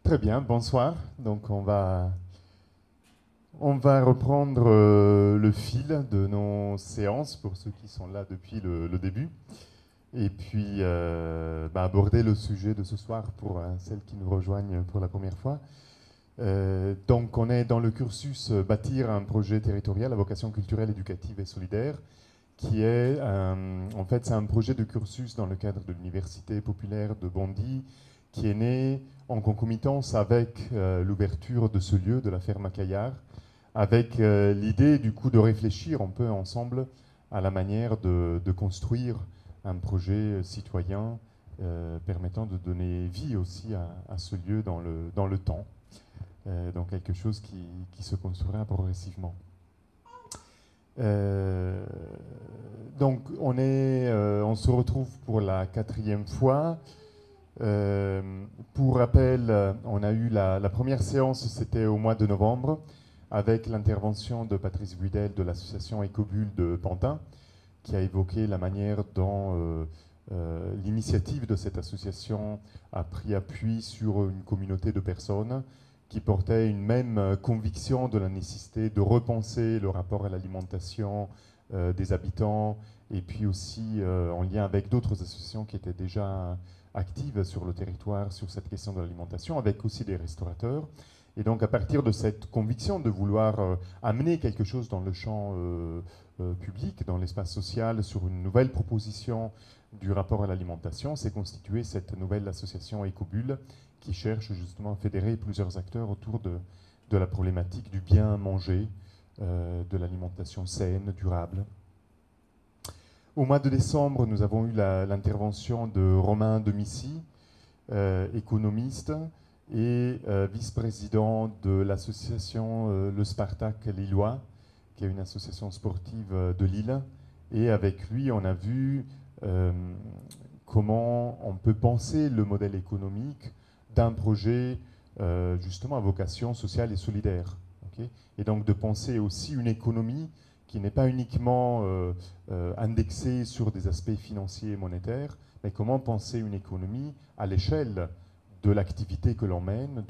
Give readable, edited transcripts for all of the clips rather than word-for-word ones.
Très bien, bonsoir. Donc on va reprendre le fil de nos séances pour ceux qui sont là depuis le début. Et puis aborder le sujet de ce soir pour celles qui nous rejoignent pour la première fois. Donc on est dans le cursus Bâtir un projet territorial à vocation culturelle, éducative et solidaire, qui est, en fait, c'est un projet de cursus dans le cadre de l'Université populaire de Bondy, qui est né en concomitance avec l'ouverture de ce lieu, de la ferme Caillard, avec l'idée, du coup, de réfléchir un peu ensemble à la manière de construire un projet citoyen permettant de donner vie aussi à ce lieu dans le temps. Donc quelque chose qui se construira progressivement. Euh, donc on se retrouve pour la 4e fois. Pour rappel, on a eu la première séance, c'était au mois de novembre, avec l'intervention de Patrice Guidel de l'association Écobulle de Pantin, qui a évoqué la manière dont l'initiative de cette association a pris appui sur une communauté de personnes qui portaient une même conviction de la nécessité de repenser le rapport à l'alimentation des habitants, et puis aussi en lien avec d'autres associations qui étaient déjà actives sur le territoire sur cette question de l'alimentation, avec aussi des restaurateurs. Et donc à partir de cette conviction de vouloir amener quelque chose dans le champ public, dans l'espace social, sur une nouvelle proposition du rapport à l'alimentation, s'est constituée cette nouvelle association Écobulle, qui cherche justement à fédérer plusieurs acteurs autour de la problématique du bien manger, de l'alimentation saine, durable. Au mois de décembre, nous avons eu l'intervention de Romain Demissy, économiste et vice-président de l'association Le Spartak Lillois, qui est une association sportive de Lille. Et avec lui, on a vu comment on peut penser le modèle économique d'un projet justement à vocation sociale et solidaire. Okay, et donc de penser aussi une économie qui n'est pas uniquement indexée sur des aspects financiers et monétaires, mais comment penser une économie à l'échelle de l'activité que l'on mène,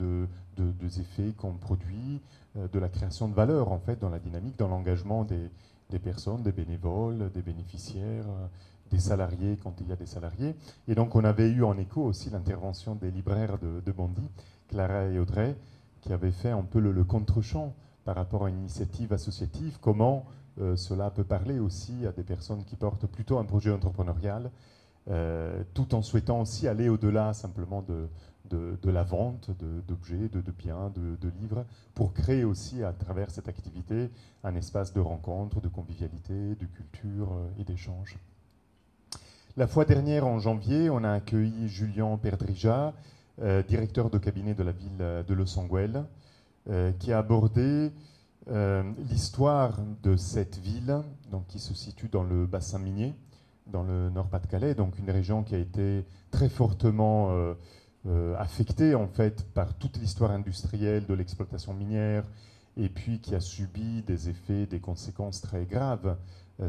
des effets qu'on produit, de la création de valeur en fait dans la dynamique, dans l'engagement des personnes, des bénévoles, des bénéficiaires, des salariés quand il y a des salariés. Et donc on avait eu en écho aussi l'intervention des libraires de Bondy, Clara et Audrey, qui avaient fait un peu le contre-champ par rapport à une initiative associative, comment cela peut parler aussi à des personnes qui portent plutôt un projet entrepreneurial, tout en souhaitant aussi aller au-delà simplement de la vente d'objets, de biens, de livres, pour créer aussi à travers cette activité un espace de rencontre, de convivialité, de culture et d'échange. La fois dernière, en janvier, on a accueilli Julien Perdrija, directeur de cabinet de la ville de Losanguel, qui a abordé l'histoire de cette ville, donc, qui se situe dans le bassin minier, dans le Nord-Pas-de-Calais, donc une région qui a été très fortement affectée en fait par toute l'histoire industrielle de l'exploitation minière, et puis qui a subi des effets, des conséquences très graves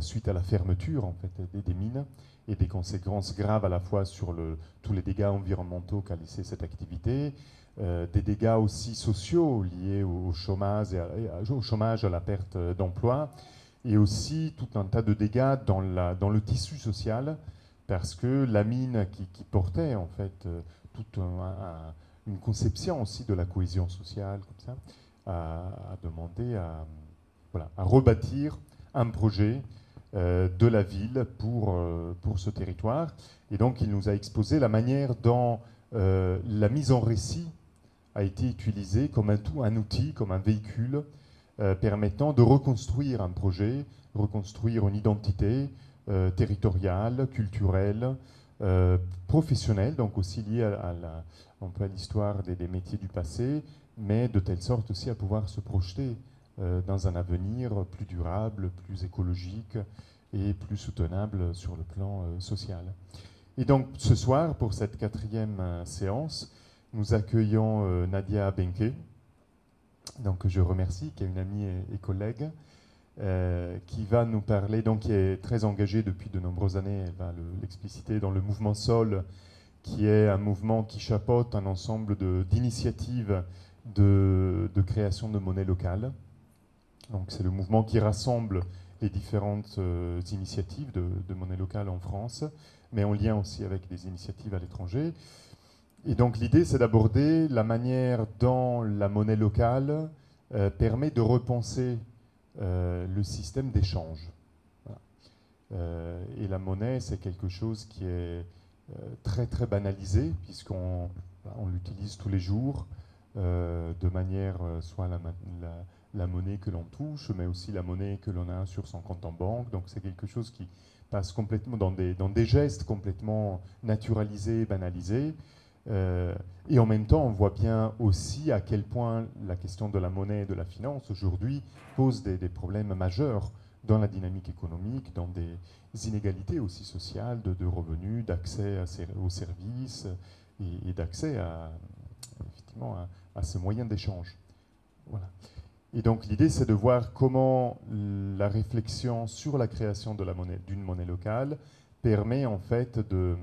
suite à la fermeture en fait des mines, et des conséquences graves à la fois sur tous les dégâts environnementaux qu'a laissé cette activité, des dégâts aussi sociaux liés au chômage, à la perte d'emploi, et aussi tout un tas de dégâts dans le tissu social, parce que la mine qui portait en fait toute une conception aussi de la cohésion sociale, comme ça, a demandé à rebâtir un projet de la ville pour ce territoire. Et donc il nous a exposé la manière dont la mise en récit a été utilisée comme un outil, comme un véhicule permettant de reconstruire un projet, reconstruire une identité territoriale, culturelle, professionnelle, donc aussi liée un peu à l'histoire des métiers du passé, mais de telle sorte aussi à pouvoir se projeter dans un avenir plus durable, plus écologique et plus soutenable sur le plan social. Et donc ce soir, pour cette 4e séance, nous accueillons Nadia Benke, donc je remercie, qui est une amie et collègue, qui va nous parler, donc qui est très engagée depuis de nombreuses années, elle va l'expliciter, dans le mouvement Sol, qui est un mouvement qui chapeaute un ensemble d'initiatives de création de monnaie locale. Donc c'est le mouvement qui rassemble les différentes initiatives de monnaie locale en France, mais en lien aussi avec des initiatives à l'étranger. Et donc l'idée, c'est d'aborder la manière dont la monnaie locale permet de repenser le système d'échange. Voilà. Et la monnaie, c'est quelque chose qui est très très banalisé, puisqu'on l'utilise tous les jours, de manière soit la monnaie que l'on touche, mais aussi la monnaie que l'on a sur son compte en banque. Donc c'est quelque chose qui passe complètement dans des gestes complètement naturalisés, banalisés. Et en même temps, on voit bien aussi à quel point la question de la monnaie et de la finance aujourd'hui pose des problèmes majeurs dans la dynamique économique, dans des inégalités aussi sociales de revenus, d'accès aux services et d'accès effectivement à ce moyen d'échange. Voilà. Et donc l'idée, c'est de voir comment la réflexion sur la création d'une monnaie locale permet en fait de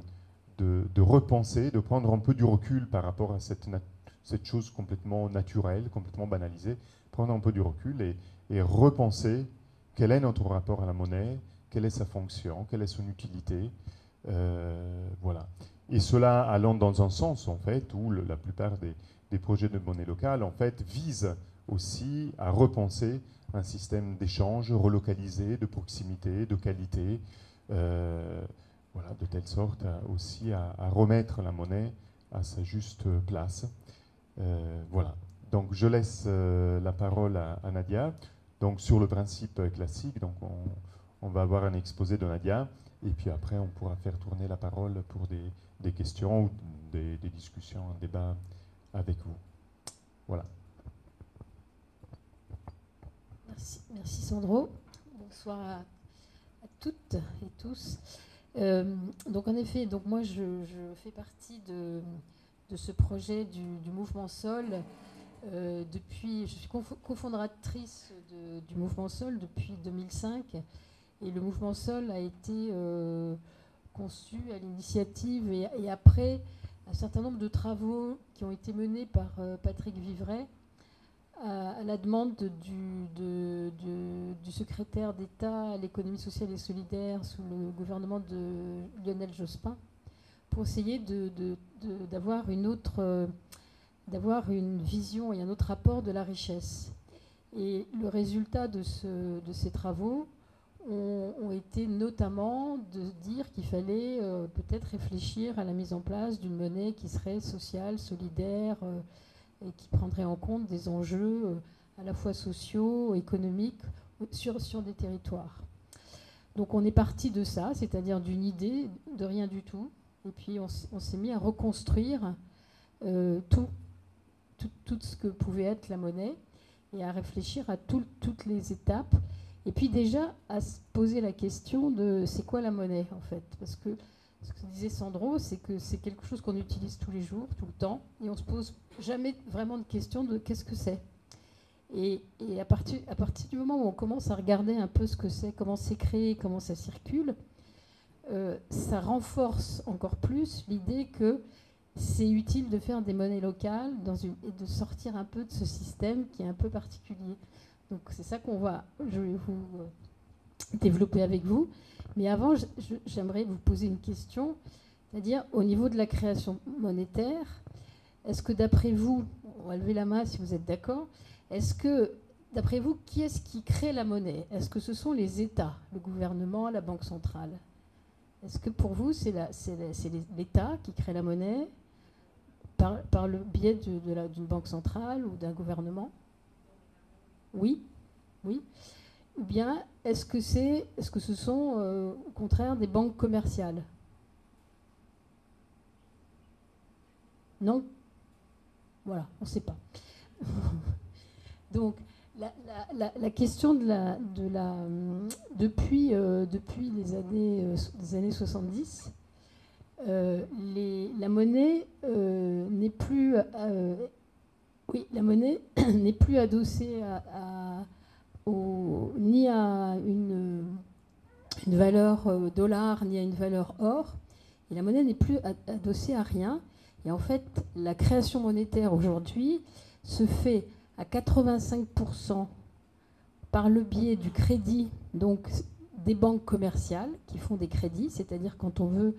repenser, de prendre un peu du recul par rapport à cette chose complètement naturelle, complètement banalisée, prendre un peu du recul et repenser quel est notre rapport à la monnaie, quelle est sa fonction, quelle est son utilité. Voilà. Et cela allant dans un sens, en fait, où la plupart des projets de monnaie locale, en fait, visent aussi à repenser un système d'échange relocalisé, de proximité, de qualité, voilà, de telle sorte aussi à remettre la monnaie à sa juste place. Voilà. Donc je laisse la parole à Nadia. Donc sur le principe classique, donc on va avoir un exposé de Nadia, et puis après on pourra faire tourner la parole pour des questions ou des discussions, un débat avec vous. Voilà. Merci Sandro. Bonsoir à toutes et tous. Donc en effet, donc moi je fais partie de ce projet du mouvement Sol. Je suis cofondatrice du mouvement Sol depuis 2005, et le mouvement Sol a été conçu à l'initiative et après un certain nombre de travaux qui ont été menés par Patrick Vivray à la demande du secrétaire d'État à l'économie sociale et solidaire sous le gouvernement de Lionel Jospin, pour essayer d'avoir une vision et un autre rapport de la richesse. Et le résultat de ces travaux ont été notamment de dire qu'il fallait peut-être réfléchir à la mise en place d'une monnaie qui serait sociale, solidaire, et qui prendrait en compte des enjeux à la fois sociaux, économiques, sur des territoires. Donc on est parti de ça, c'est-à-dire d'une idée, de rien du tout, et puis on s'est mis à reconstruire tout ce que pouvait être la monnaie, et à réfléchir à toutes les étapes, et puis déjà à se poser la question de c'est quoi la monnaie en fait, parce que ce que disait Sandro, c'est que c'est quelque chose qu'on utilise tous les jours, tout le temps, et on se pose jamais vraiment de question de qu'est-ce que c'est. Et à partir du moment où on commence à regarder un peu ce que c'est, comment c'est créé, comment ça circule, ça renforce encore plus l'idée que c'est utile de faire des monnaies locales et de sortir un peu de ce système qui est un peu particulier. Donc c'est ça je vais vous développer avec vous. Mais avant, j'aimerais vous poser une question, c'est-à-dire au niveau de la création monétaire, est-ce que d'après vous, on va lever la main si vous êtes d'accord, est-ce que d'après vous, qui est-ce qui crée la monnaie? Est-ce que ce sont les États, le gouvernement, la Banque centrale? Est-ce que pour vous, c'est l'État qui crée la monnaie par le biais d'une banque centrale ou d'un gouvernement? Oui. Oui. Ou bien est-ce que ce sont au contraire des banques commerciales? Non? Voilà, on ne sait pas. Donc la question depuis les années 70, la monnaie n'est plus la monnaie n'est plus adossée ni à une valeur dollar, ni à une valeur or, Et la monnaie n'est plus adossée à rien. Et en fait, la création monétaire aujourd'hui se fait à 85% par le biais du crédit, donc des banques commerciales qui font des crédits, c'est-à-dire quand on veut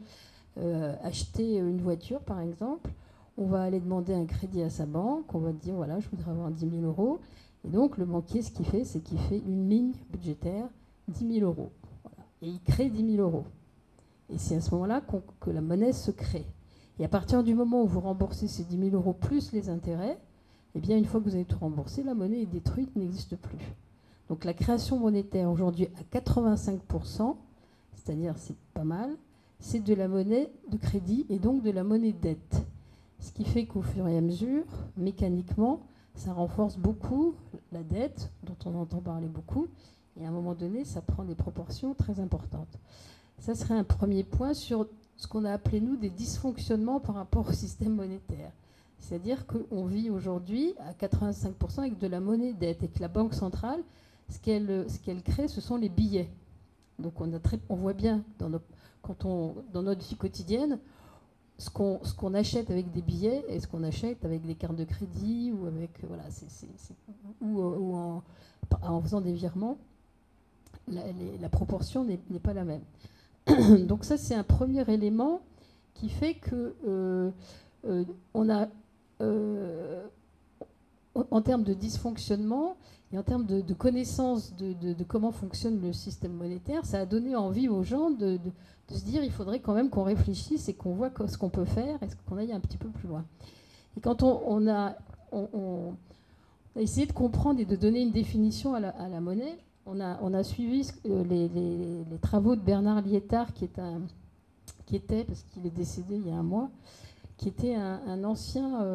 acheter une voiture, par exemple, on va aller demander un crédit à sa banque, on va dire, voilà, je voudrais avoir 10 000 euros. Et donc, le banquier, ce qu'il fait, c'est qu'il fait une ligne budgétaire, 10 000 euros. Voilà. Et il crée 10 000 euros. Et c'est à ce moment-là que la monnaie se crée. Et à partir du moment où vous remboursez ces 10 000 euros plus les intérêts, eh bien, une fois que vous avez tout remboursé, la monnaie est détruite, n'existe plus. Donc, la création monétaire, aujourd'hui, à 85%, c'est-à-dire, c'est pas mal, c'est de la monnaie de crédit et donc de la monnaie de dette. Ce qui fait qu'au fur et à mesure, mécaniquement, ça renforce beaucoup la dette, dont on entend parler beaucoup, et à un moment donné, ça prend des proportions très importantes. Ça serait un premier point sur ce qu'on a appelé, nous, des dysfonctionnements par rapport au système monétaire. C'est-à-dire qu'on vit aujourd'hui à 85% avec de la monnaie dette, et que la Banque centrale, ce qu'elle crée, ce sont les billets. Donc on voit bien dans notre vie quotidienne, ce qu'on achète avec des billets et ce qu'on achète avec des cartes de crédit ou avec voilà, ou en faisant des virements, la proportion n'est pas la même. Donc ça, c'est un premier élément qui fait que on a, en termes de dysfonctionnement et en termes de connaissance de comment fonctionne le système monétaire, ça a donné envie aux gens de se dire il faudrait quand même qu'on réfléchisse et qu'on voit ce qu'on peut faire et qu'on aille un petit peu plus loin. Et quand on a essayé de comprendre et de donner une définition à la monnaie, on a suivi les travaux de Bernard Liétard, qui était, parce qu'il est décédé il y a un mois, qui était un ancien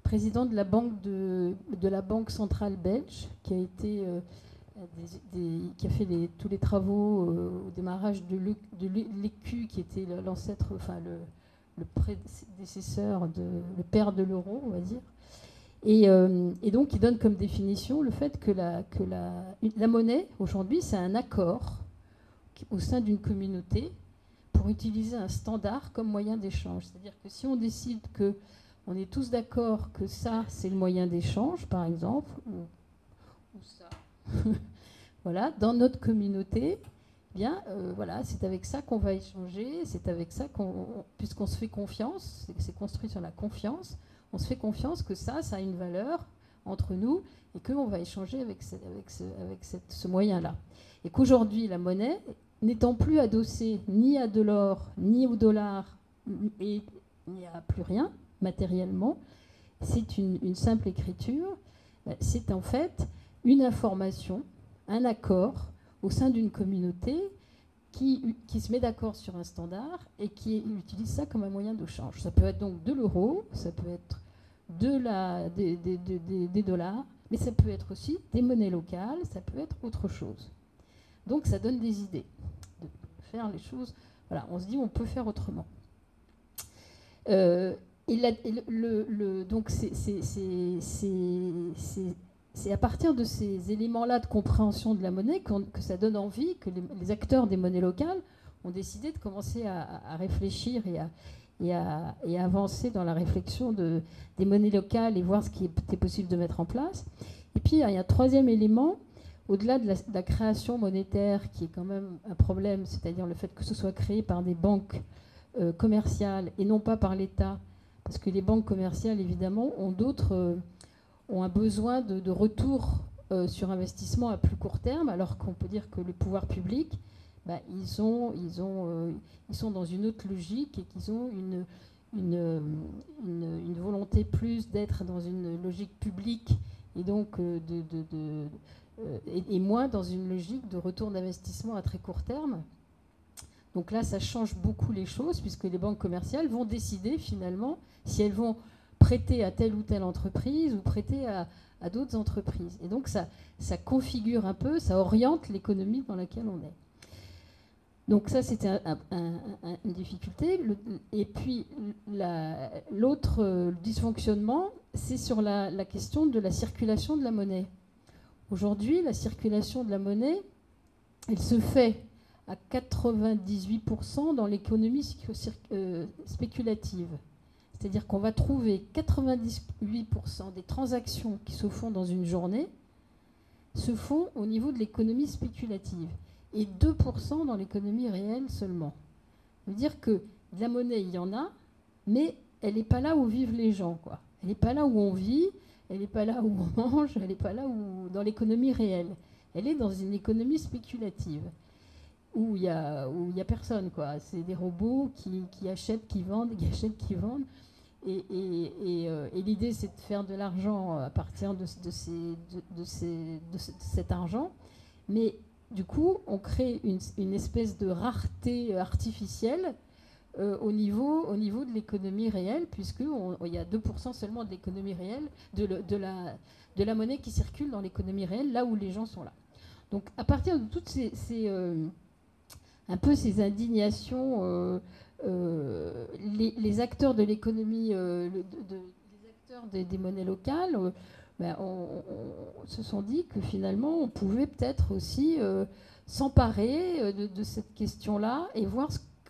président de la banque centrale belge, qui a été qui a fait tous les travaux au démarrage de l'ECU, qui était l'ancêtre, enfin le prédécesseur, le père de l'euro, on va dire. Et donc, il donne comme définition le fait que la monnaie, aujourd'hui, c'est un accord au sein d'une communauté pour utiliser un standard comme moyen d'échange. C'est-à-dire que si on décide qu'on est tous d'accord que ça, c'est le moyen d'échange, par exemple, ou ça, voilà, dans notre communauté, eh bien, voilà, c'est avec ça qu'on va échanger, c'est avec ça puisqu'on se fait confiance, c'est construit sur la confiance, on se fait confiance que ça a une valeur entre nous et qu'on va échanger avec ce moyen-là. Et qu'aujourd'hui, la monnaie, n'étant plus adossée ni à de l'or, ni au dollar, et ni à plus rien matériellement, c'est une simple écriture, c'est en fait une information, un accord au sein d'une communauté qui se met d'accord sur un standard et qui utilise ça comme un moyen de change. Ça peut être donc de l'euro, ça peut être des dollars, mais ça peut être aussi des monnaies locales, ça peut être autre chose. Donc ça donne des idées de faire les choses. Voilà, on se dit on peut faire autrement. Donc c'est à partir de ces éléments-là de compréhension de la monnaie que ça donne envie, que les acteurs des monnaies locales ont décidé de commencer à réfléchir et à avancer dans la réflexion des monnaies locales et voir ce qui était possible de mettre en place. Et puis, il y a un troisième élément, au-delà de la création monétaire, qui est quand même un problème, c'est-à-dire le fait que ce soit créé par des banques commerciales et non pas par l'État, parce que les banques commerciales, évidemment, ont un besoin de retour sur investissement à plus court terme, alors qu'on peut dire que le pouvoir public, ils sont dans une autre logique et qu'ils ont une volonté plus d'être dans une logique publique et donc et moins dans une logique de retour d'investissement à très court terme. Donc là, ça change beaucoup les choses, puisque les banques commerciales vont décider finalement si elles vont prêter à telle ou telle entreprise ou prêter à d'autres entreprises. Et donc ça configure un peu, ça oriente l'économie dans laquelle on est. Donc ça, c'était une difficulté. Et puis l'autre dysfonctionnement, c'est sur la question de la circulation de la monnaie. Aujourd'hui, la circulation de la monnaie, elle se fait à 98% dans l'économie spéculative. C'est-à-dire qu'on va trouver 98% des transactions qui se font dans une journée se font au niveau de l'économie spéculative et 2% dans l'économie réelle seulement. Ça veut dire que de la monnaie, il y en a, mais elle n'est pas là où vivent les gens, quoi. Elle n'est pas là où on vit, elle n'est pas là où on mange, elle n'est pas là où, dans l'économie réelle. Elle est dans une économie spéculative où il y a personne, quoi. C'est des robots qui achètent, qui vendent, qui achètent, qui vendent. Et l'idée, c'est de faire de l'argent à partir de cet argent. Mais du coup, on crée une espèce de rareté artificielle au niveau de l'économie réelle, puisqu'il y a 2% seulement de l'économie réelle, de la monnaie qui circule dans l'économie réelle, là où les gens sont là. Donc à partir de toutes un peu ces indignations, les acteurs de l'économie, les acteurs des monnaies locales, on se sont dit que finalement on pouvait peut-être aussi s'emparer de cette question-là et voir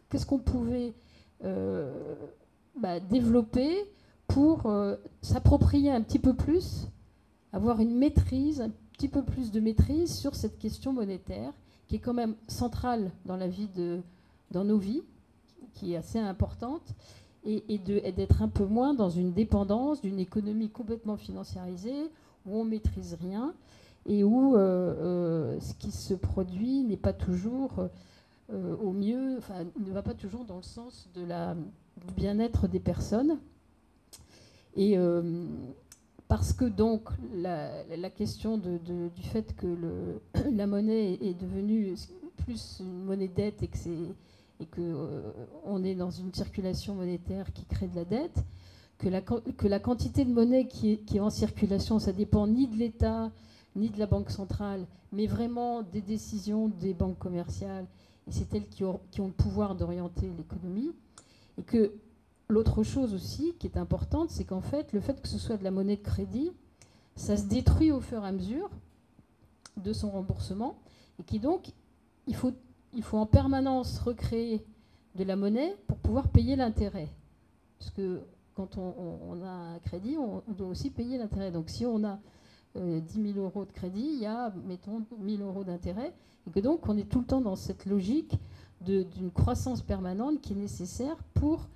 qu'est-ce qu'on pouvait développer pour s'approprier un petit peu plus, avoir une maîtrise, un petit peu plus de maîtrise sur cette question monétaire qui est quand même centrale dans la vie dans nos vies, qui est assez importante, et d'être un peu moins dans une dépendance d'une économie complètement financiarisée, où on ne maîtrise rien, et où ce qui se produit n'est pas toujours au mieux, enfin, ne va pas toujours dans le sens du bien-être des personnes. Et parce que donc la question du fait que la monnaie est devenue plus une monnaie dette et qu'on est dans une circulation monétaire qui crée de la dette, que la quantité de monnaie qui est en circulation, ça dépend ni de l'État, ni de la Banque centrale, mais vraiment des décisions des banques commerciales, et c'est elles qui ont le pouvoir d'orienter l'économie. Et que l'autre chose aussi qui est importante, c'est qu'en fait, le fait que ce soit de la monnaie de crédit, ça se détruit au fur et à mesure de son remboursement, et qui donc, il faut en permanence recréer de la monnaie pour pouvoir payer l'intérêt. Parce que quand on a un crédit, on doit aussi payer l'intérêt. Donc si on a 10 000 euros de crédit, il y a, mettons, 1 000 euros d'intérêt. Et que donc, on est tout le temps dans cette logique d'une croissance permanente qui est nécessaire pour,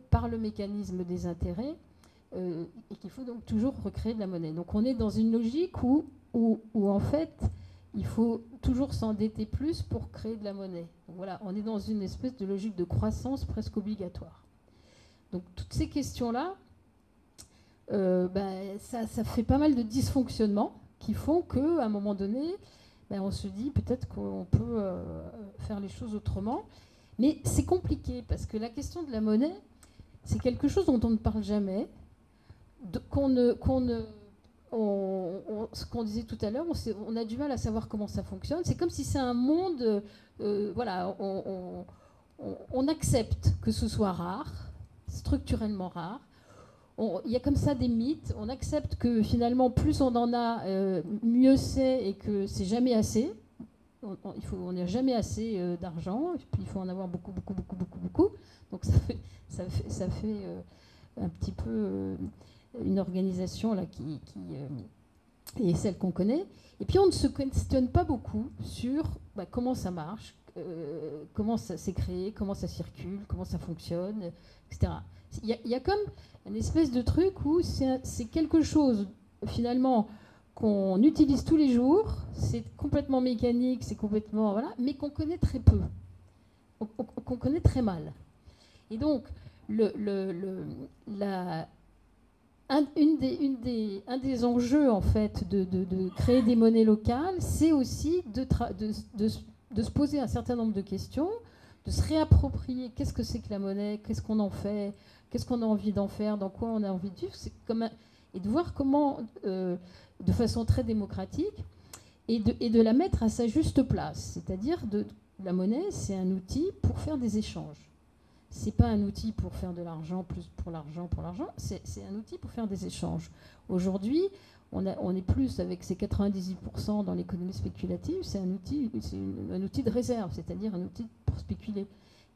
par le mécanisme des intérêts, et qu'il faut donc toujours recréer de la monnaie. Donc on est dans une logique où en fait, il faut toujours s'endetter plus pour créer de la monnaie. Donc voilà, on est dans une espèce de logique de croissance presque obligatoire. Donc toutes ces questions-là, ça fait pas mal de dysfonctionnements qui font qu'à un moment donné, on se dit peut-être qu'on peut faire les choses autrement. Mais c'est compliqué parce que la question de la monnaie, c'est quelque chose dont on ne parle jamais, ce qu'on disait tout à l'heure, on a du mal à savoir comment ça fonctionne. C'est comme si c'est un monde, voilà, on accepte que ce soit rare, structurellement rare. Il y a comme ça des mythes. On accepte que finalement, plus on en a, mieux c'est, et que c'est jamais assez. On n'a jamais assez d'argent, et puis il faut en avoir beaucoup, beaucoup, beaucoup, beaucoup, beaucoup. Donc ça fait un petit peu une organisation là, qui est celle qu'on connaît. Et puis on ne se questionne pas beaucoup sur comment ça marche, comment ça s'est créé, comment ça circule, comment ça fonctionne, etc. Il y a comme une espèce de truc où c'est quelque chose, finalement, qu'on utilise tous les jours, c'est complètement mécanique, c'est complètement... Voilà, mais qu'on connaît très peu, qu'on connaît très mal. Et donc, un des enjeux, en fait, de créer des monnaies locales, c'est aussi de se poser un certain nombre de questions, de se réapproprier qu'est-ce que c'est que la monnaie, qu'est-ce qu'on en fait, qu'est-ce qu'on a envie d'en faire, dans quoi on a envie de vivre, et de voir comment, de façon très démocratique, et de la mettre à sa juste place. C'est-à-dire, la monnaie, c'est un outil pour faire des échanges. c'est pas un outil pour faire de l'argent, plus pour l'argent, c'est un outil pour faire des échanges. Aujourd'hui, on est plus avec ces 98% dans l'économie spéculative, c'est un outil de réserve, c'est-à-dire un outil pour spéculer.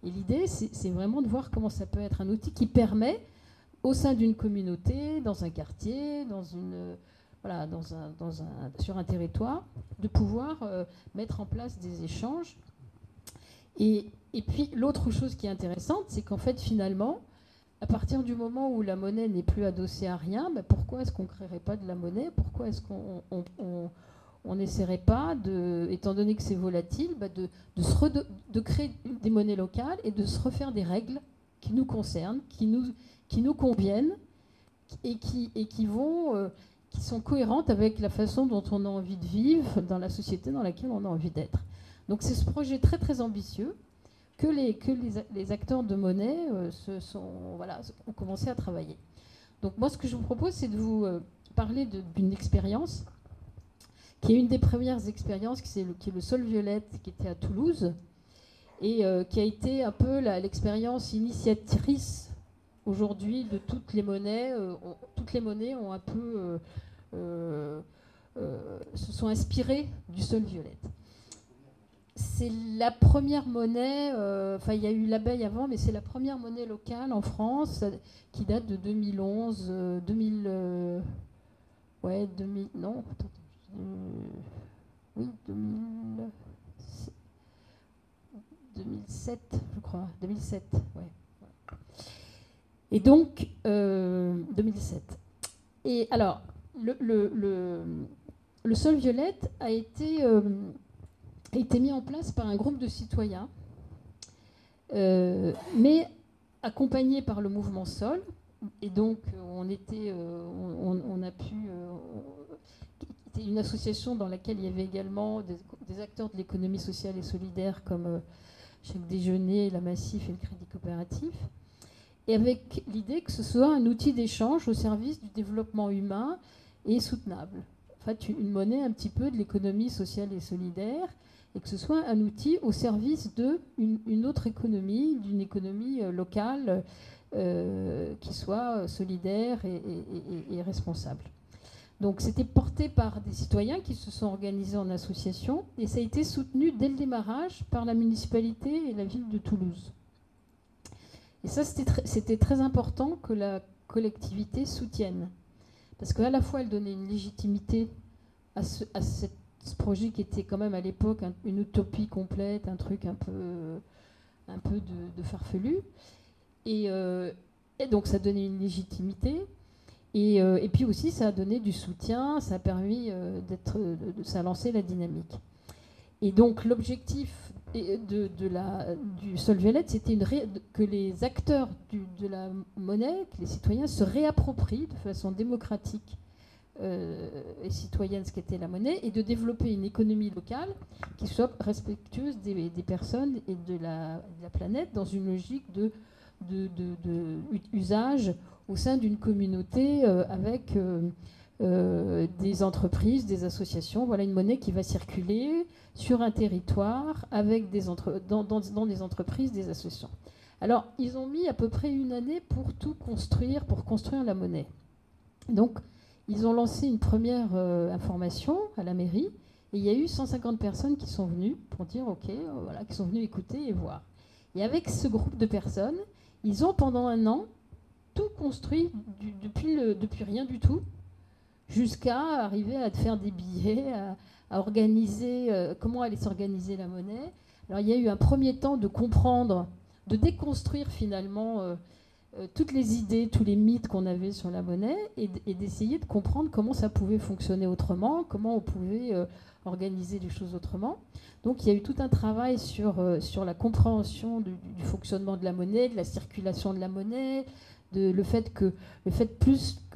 Et l'idée, c'est vraiment de voir comment ça peut être un outil qui permet, au sein d'une communauté, dans un quartier, sur un territoire, de pouvoir mettre en place des échanges. Et puis, l'autre chose qui est intéressante, c'est qu'en fait, finalement, à partir du moment où la monnaie n'est plus adossée à rien, pourquoi est-ce qu'on ne créerait pas de la monnaie? Pourquoi est-ce qu'on n'essaierait pas, étant donné que c'est volatile, de créer des monnaies locales et de se refaire des règles qui nous concernent, qui nous conviennent et qui sont cohérentes avec la façon dont on a envie de vivre dans la société dans laquelle on a envie d'être. Donc c'est ce projet très très ambitieux que les acteurs de monnaie ont commencé à travailler. Donc moi ce que je vous propose, c'est de vous parler d'une expérience qui est une des premières expériences, qui est le Sol Violette, qui était à Toulouse, et qui a été un peu l'expérience initiatrice aujourd'hui de toutes les monnaies. Toutes les monnaies ont un peu se sont inspirées du Sol Violette. C'est la première monnaie, il y a eu l'abeille avant, mais c'est la première monnaie locale en France qui date de 2011, 2007, je crois, 2007, ouais. Et donc, 2007. Et alors, le Sol Violette a été mis en place par un groupe de citoyens, mais accompagné par le mouvement Sol. Et donc, c'était une association dans laquelle il y avait également des acteurs de l'économie sociale et solidaire comme Chèque Déjeuner, la Massif et le Crédit Coopératif. Et avec l'idée que ce soit un outil d'échange au service du développement humain et soutenable. En fait, une monnaie un petit peu de l'économie sociale et solidaire, et que ce soit un outil au service d'une autre économie, d'une économie locale qui soit solidaire et responsable. Donc c'était porté par des citoyens qui se sont organisés en association, et ça a été soutenu dès le démarrage par la municipalité et la ville de Toulouse. Et ça, c'était très important que la collectivité soutienne, parce qu'à la fois elle donnait une légitimité à ce projet qui était quand même à l'époque une utopie complète, un truc un peu de farfelu, et donc ça donnait une légitimité, et puis aussi ça a donné du soutien, ça a permis ça a lancé la dynamique. Et donc l'objectif du Sol Violette, c'était que les acteurs de la monnaie, que les citoyens se réapproprient de façon démocratique et citoyenne ce qu'était la monnaie, et de développer une économie locale qui soit respectueuse des personnes et de la planète dans une logique d'usage au sein d'une communauté avec des entreprises, des associations. Voilà une monnaie qui va circuler sur un territoire avec dans des entreprises, des associations. Alors, ils ont mis à peu près une année pour construire la monnaie. Donc, ils ont lancé une première information à la mairie, et il y a eu 150 personnes qui sont venues pour dire OK, qui sont venues écouter et voir. Et avec ce groupe de personnes, ils ont pendant un an tout construit depuis rien du tout, jusqu'à arriver à faire des billets, à organiser comment allait s'organiser la monnaie. Alors il y a eu un premier temps de comprendre, de déconstruire finalement toutes les idées, tous les mythes qu'on avait sur la monnaie, et d'essayer de comprendre comment ça pouvait fonctionner autrement, comment on pouvait organiser les choses autrement. Donc il y a eu tout un travail sur la compréhension du fonctionnement de la monnaie, de la circulation de la monnaie, le fait que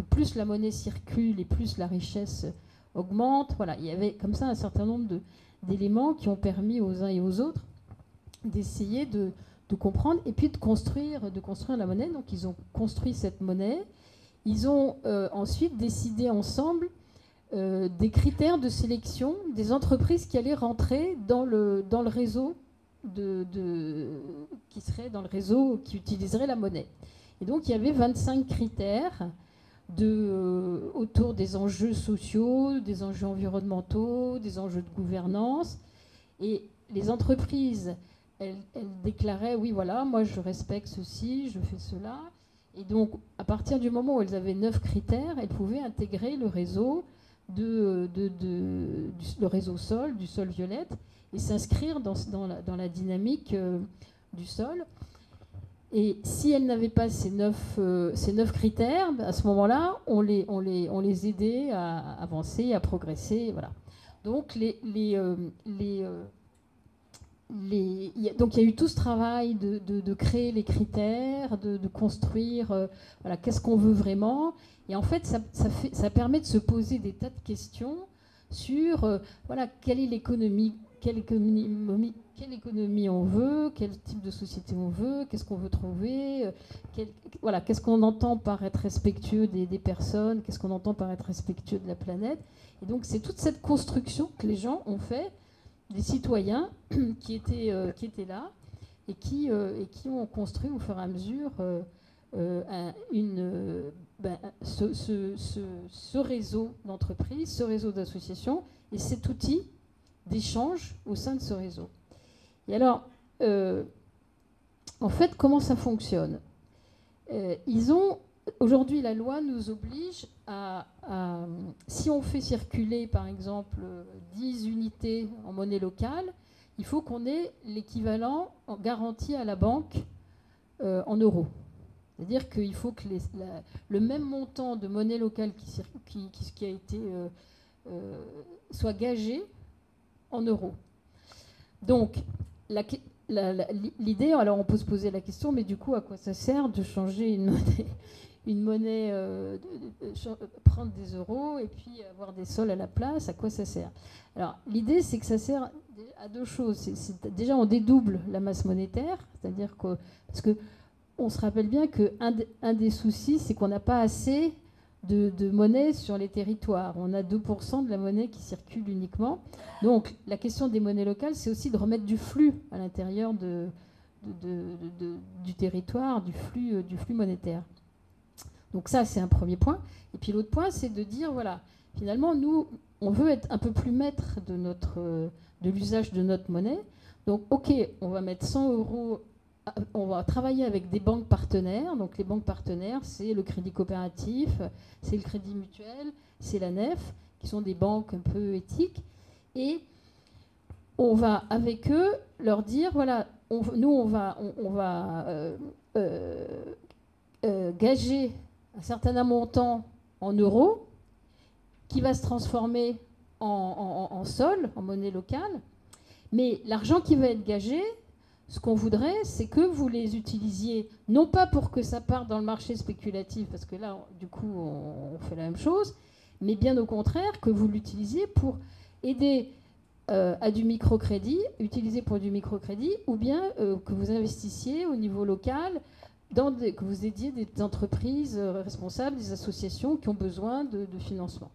plus la monnaie circule et plus la richesse augmente. Voilà, il y avait comme ça un certain nombre d'éléments qui ont permis aux uns et aux autres d'essayer de comprendre et puis de construire la monnaie. Donc ils ont construit cette monnaie. Ils ont ensuite décidé ensemble des critères de sélection des entreprises qui allaient rentrer dans le réseau qui seraient dans le réseau, qui utiliseraient la monnaie. Et donc il y avait 25 critères autour des enjeux sociaux, des enjeux environnementaux, des enjeux de gouvernance. Et les entreprises, elles déclaraient, oui, voilà, moi je respecte ceci, je fais cela. Et donc, à partir du moment où elles avaient 9 critères, elles pouvaient intégrer le réseau, le réseau sol, du sol violette, et s'inscrire dans la dynamique du sol. Et si elles n'avaient pas ces 9 critères, à ce moment-là, on les aidait à avancer, à progresser. Voilà. Donc, donc il y a eu tout ce travail de créer les critères, de construire voilà, qu'est-ce qu'on veut vraiment. Et en fait, ça permet de se poser des tas de questions sur voilà, quelle est l'économie, quelle économie on veut, quel type de société on veut, qu'est-ce qu'on veut trouver, voilà, qu'est-ce qu'on entend par être respectueux des personnes, qu'est-ce qu'on entend par être respectueux de la planète. Et donc c'est toute cette construction que les gens ont fait, des citoyens qui étaient là et qui ont construit au fur et à mesure ce réseau d'entreprises, ce réseau d'associations et cet outil d'échange au sein de ce réseau. Et alors, en fait, comment ça fonctionne ? Aujourd'hui, la loi nous oblige à, si on fait circuler, par exemple, 10 unités en monnaie locale, il faut qu'on ait l'équivalent en garantie à la banque en euros. C'est-à-dire qu'il faut que le même montant de monnaie locale qui a été soit gagé en euros. Donc, l'idée, alors on peut se poser la question, mais du coup, à quoi ça sert de changer une monnaie, prendre des euros et puis avoir des sols à la place, à quoi ça sert ? Alors, l'idée, c'est que ça sert à deux choses. Déjà, on dédouble la masse monétaire, c'est-à-dire que, parce qu'on se rappelle bien qu'un des soucis, c'est qu'on n'a pas assez de monnaie sur les territoires. On a 2% de la monnaie qui circule uniquement. Donc, la question des monnaies locales, c'est aussi de remettre du flux à l'intérieur du territoire, du flux monétaire. Donc ça, c'est un premier point. Et puis l'autre point, c'est de dire, voilà, finalement, nous, on veut être un peu plus maître de l'usage de notre monnaie. Donc, OK, on va mettre 100 euros, on va travailler avec des banques partenaires. Donc les banques partenaires, c'est le Crédit Coopératif, c'est le Crédit Mutuel, c'est la NEF, qui sont des banques un peu éthiques. Et on va, avec eux, leur dire, voilà, nous, on va gager un certain montant en euros qui va se transformer en sol, en monnaie locale. Mais l'argent qui va être gagé, ce qu'on voudrait, c'est que vous les utilisiez, non pas pour que ça parte dans le marché spéculatif, parce que là, du coup, on fait la même chose, mais bien au contraire, que vous l'utilisiez pour aider à du microcrédit, utiliser pour du microcrédit, ou bien que vous investissiez au niveau local, que vous aidiez des entreprises responsables, des associations qui ont besoin de financement.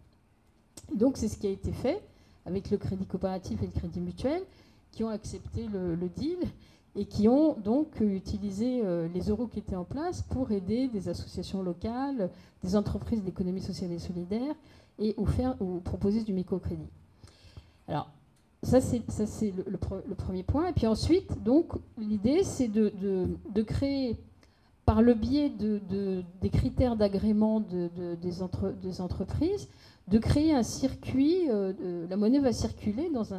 Donc c'est ce qui a été fait avec le Crédit Coopératif et le Crédit Mutuel, qui ont accepté le deal et qui ont donc utilisé les euros qui étaient en place pour aider des associations locales, des entreprises d'économie sociale et solidaire, et ou proposer du microcrédit. Alors, ça c'est le premier point. Et puis ensuite, donc, l'idée, c'est de créer, par le biais des critères d'agrément des entreprises, de créer un circuit. La monnaie va circuler dans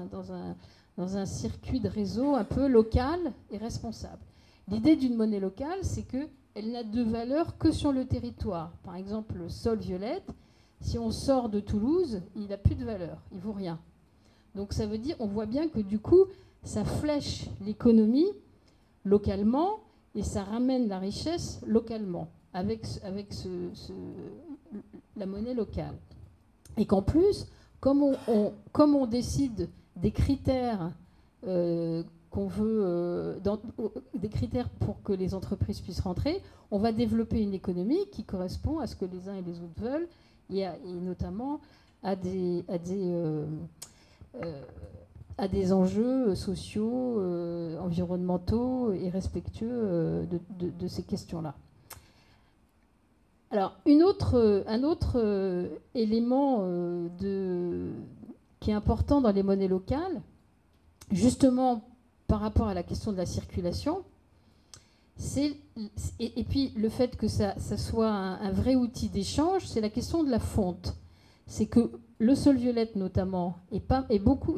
un circuit de réseau un peu local et responsable. L'idée d'une monnaie locale, c'est qu'elle n'a de valeur que sur le territoire. Par exemple, le sol violette, si on sort de Toulouse, il n'a plus de valeur, il ne vaut rien. Donc ça veut dire, on voit bien que du coup, ça flèche l'économie localement et ça ramène la richesse localement avec la monnaie locale. Et qu'en plus, comme on décide des critères qu'on veut, des critères pour que les entreprises puissent rentrer, on va développer une économie qui correspond à ce que les uns et les autres veulent, et notamment à à des enjeux sociaux, environnementaux et respectueux de ces questions-là. Alors, un autre élément qui est important dans les monnaies locales, justement par rapport à la question de la circulation, et puis le fait que ça soit un vrai outil d'échange, c'est la question de la fonte. C'est que le sol violette notamment, et beaucoup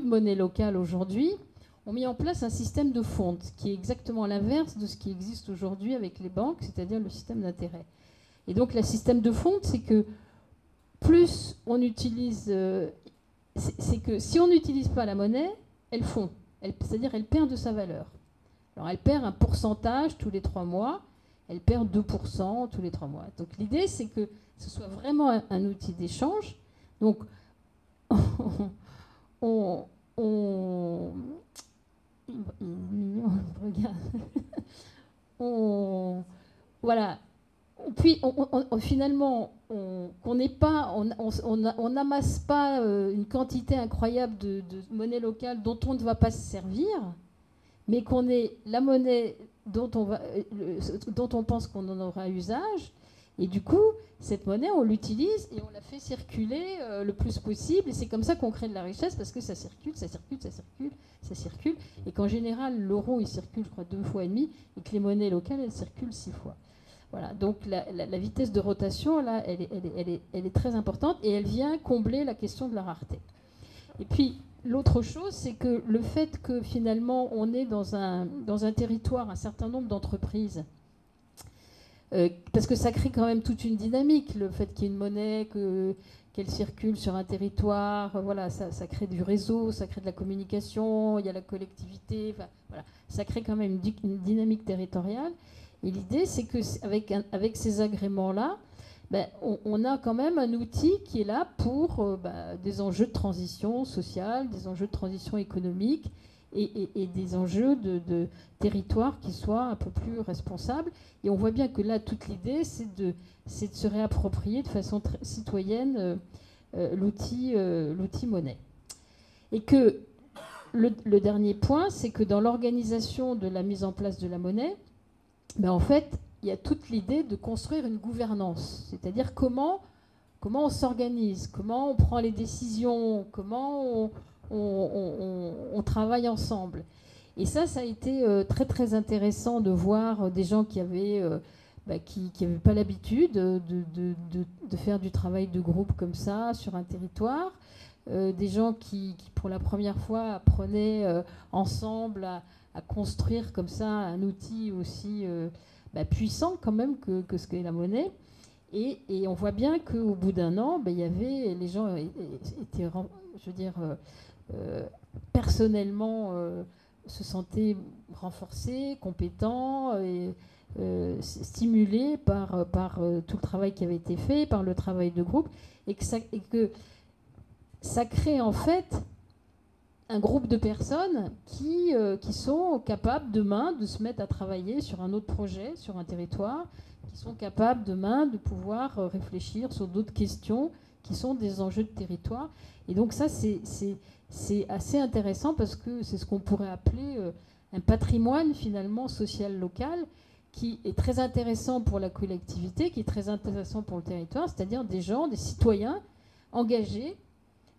de monnaies locales aujourd'hui, ont mis en place un système de fonte qui est exactement l'inverse de ce qui existe aujourd'hui avec les banques, c'est-à-dire le système d'intérêt. Et donc le système de fonte, c'est que plus on utilise... c'est que si on n'utilise pas la monnaie, elle fond. C'est-à-dire elle perd de sa valeur. Alors elle perd un pourcentage tous les 3 mois, elle perd 2% tous les 3 mois. Donc l'idée, c'est que ce soit vraiment un outil d'échange. Donc voilà. Puis finalement, on n'amasse pas une quantité incroyable de monnaie locale dont on ne va pas se servir, mais qu'on ait la monnaie dont on pense qu'on en aura usage. Et du coup, cette monnaie, on l'utilise et on la fait circuler le plus possible. Et c'est comme ça qu'on crée de la richesse, parce que ça circule, ça circule, ça circule, ça circule. Et qu'en général, l'euro, il circule, je crois, 2 fois et demi, et que les monnaies locales, elles circulent 6 fois. Voilà, donc la vitesse de rotation, là, elle est très importante, et elle vient combler la question de la rareté. Et puis, l'autre chose, c'est que le fait que finalement, on est dans un territoire, un certain nombre d'entreprises, parce que ça crée quand même toute une dynamique, le fait qu'il y ait une monnaie, qu'elle circule sur un territoire, voilà, ça crée du réseau, ça crée de la communication, il y a la collectivité, voilà, ça crée quand même une dynamique territoriale. Et l'idée, c'est qu'avec ces agréments-là, on a quand même un outil qui est là pour des enjeux de transition sociale, des enjeux de transition économique et des enjeux de territoire qui soient un peu plus responsables. Et on voit bien que là, toute l'idée, c'est de se réapproprier de façon citoyenne l'outil monnaie. Et que le dernier point, c'est que dans l'organisation de la mise en place de la monnaie, en fait, il y a toute l'idée de construire une gouvernance, c'est-à-dire comment on s'organise, comment on prend les décisions, comment on travaille ensemble. Et ça a été très très intéressant de voir des gens qui avaient pas l'habitude de faire du travail de groupe comme ça sur un territoire, des gens qui pour la première fois apprenaient ensemble à construire comme ça un outil aussi puissant quand même que ce qu'est la monnaie. Et on voit bien qu'au bout d'un an, il y avait, les gens étaient, je veux dire, personnellement se sentaient renforcés, compétents, et stimulés par tout le travail qui avait été fait, par le travail de groupe, et que ça crée en fait un groupe de personnes qui sont capables demain de se mettre à travailler sur un autre projet, sur un territoire, qui sont capables demain de pouvoir réfléchir sur d'autres questions qui sont des enjeux de territoire. Et donc ça, c'est assez intéressant parce que c'est ce qu'on pourrait appeler un patrimoine finalement social local qui est très intéressant pour la collectivité, qui est très intéressant pour le territoire, c'est-à-dire des gens, des citoyens engagés,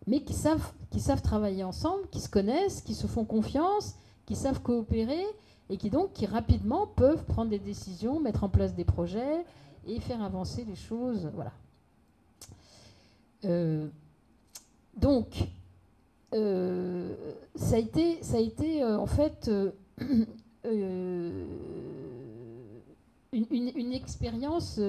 mais qui savent travailler ensemble, qui se connaissent, qui se font confiance, qui savent coopérer et qui rapidement peuvent prendre des décisions, mettre en place des projets et faire avancer les choses. Voilà. Ça a été en fait une expérience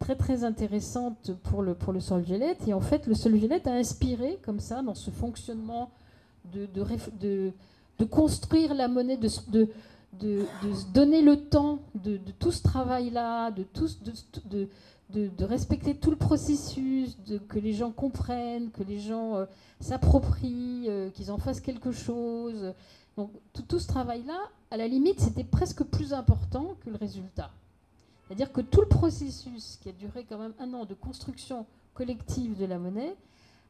très très intéressante pour le sol violette. Et en fait, le sol violette a inspiré comme ça dans ce fonctionnement de construire la monnaie, de se donner le temps de tout ce travail-là, de respecter tout le processus, que les gens comprennent, que les gens s'approprient, qu'ils en fassent quelque chose. Donc tout ce travail-là, à la limite, c'était presque plus important que le résultat. C'est-à-dire que tout le processus qui a duré quand même 1 an de construction collective de la monnaie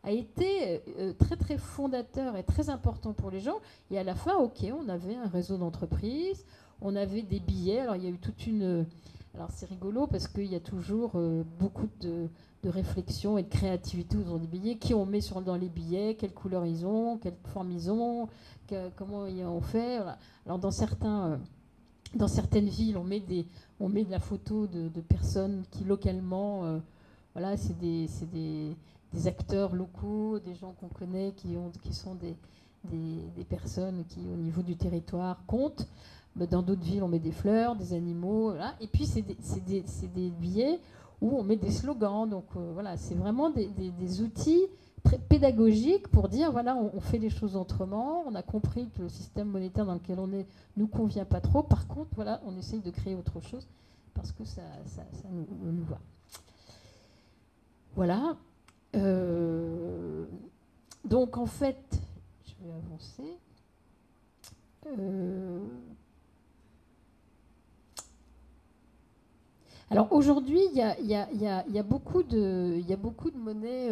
a été très très fondateur et très important pour les gens. Et à la fin, ok, on avait un réseau d'entreprises, on avait des billets. Alors il y a eu toute une... Alors c'est rigolo parce qu'il y a toujours beaucoup de réflexion et de créativité autour des billets. Qui on met dans les billets, quelle couleur ils ont, quelle forme ils ont, comment on fait. Voilà. Alors dans certaines villes, on met de la photo de personnes qui localement, voilà, c'est des acteurs locaux, des gens qu'on connaît, qui sont des personnes qui, au niveau du territoire, comptent. Dans d'autres villes, on met des fleurs, des animaux, voilà. Et puis c'est des billets où on met des slogans. Donc voilà, c'est vraiment des outils très pédagogiques pour dire voilà, on fait les choses autrement. On a compris que le système monétaire dans lequel on est nous convient pas trop. Par contre, voilà, on essaye de créer autre chose parce que ça nous va. Voilà. Donc en fait, je vais avancer. Alors aujourd'hui, il y a beaucoup de monnaies.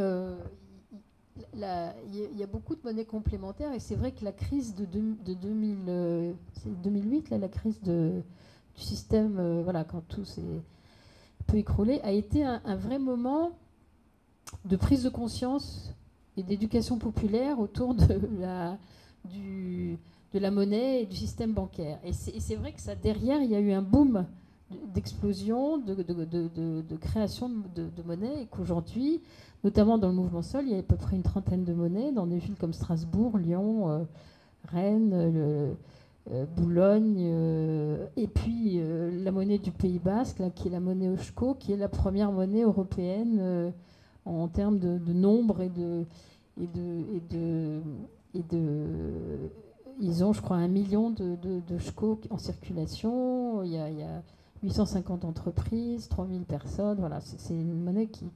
Il y a beaucoup de monnaies complémentaires, et c'est vrai que la crise de 2008, là, la crise du système, voilà, quand tout s'est un peu écroulé, a été un vrai moment de prise de conscience et d'éducation populaire autour de la monnaie et du système bancaire. Et c'est vrai que ça, derrière, il y a eu un boom d'explosion, de création de monnaie, et qu'aujourd'hui, notamment dans le mouvement Sol, il y a à peu près une trentaine de monnaies dans des villes comme Strasbourg, Lyon, Rennes, Boulogne, et puis la monnaie du Pays Basque, là, qui est la monnaie Eusko, qui est la première monnaie européenne en termes de nombre ils ont, je crois, 1 million de Eusko en circulation. Il y a 850 entreprises, 3000 personnes. Voilà, c'est une monnaie qui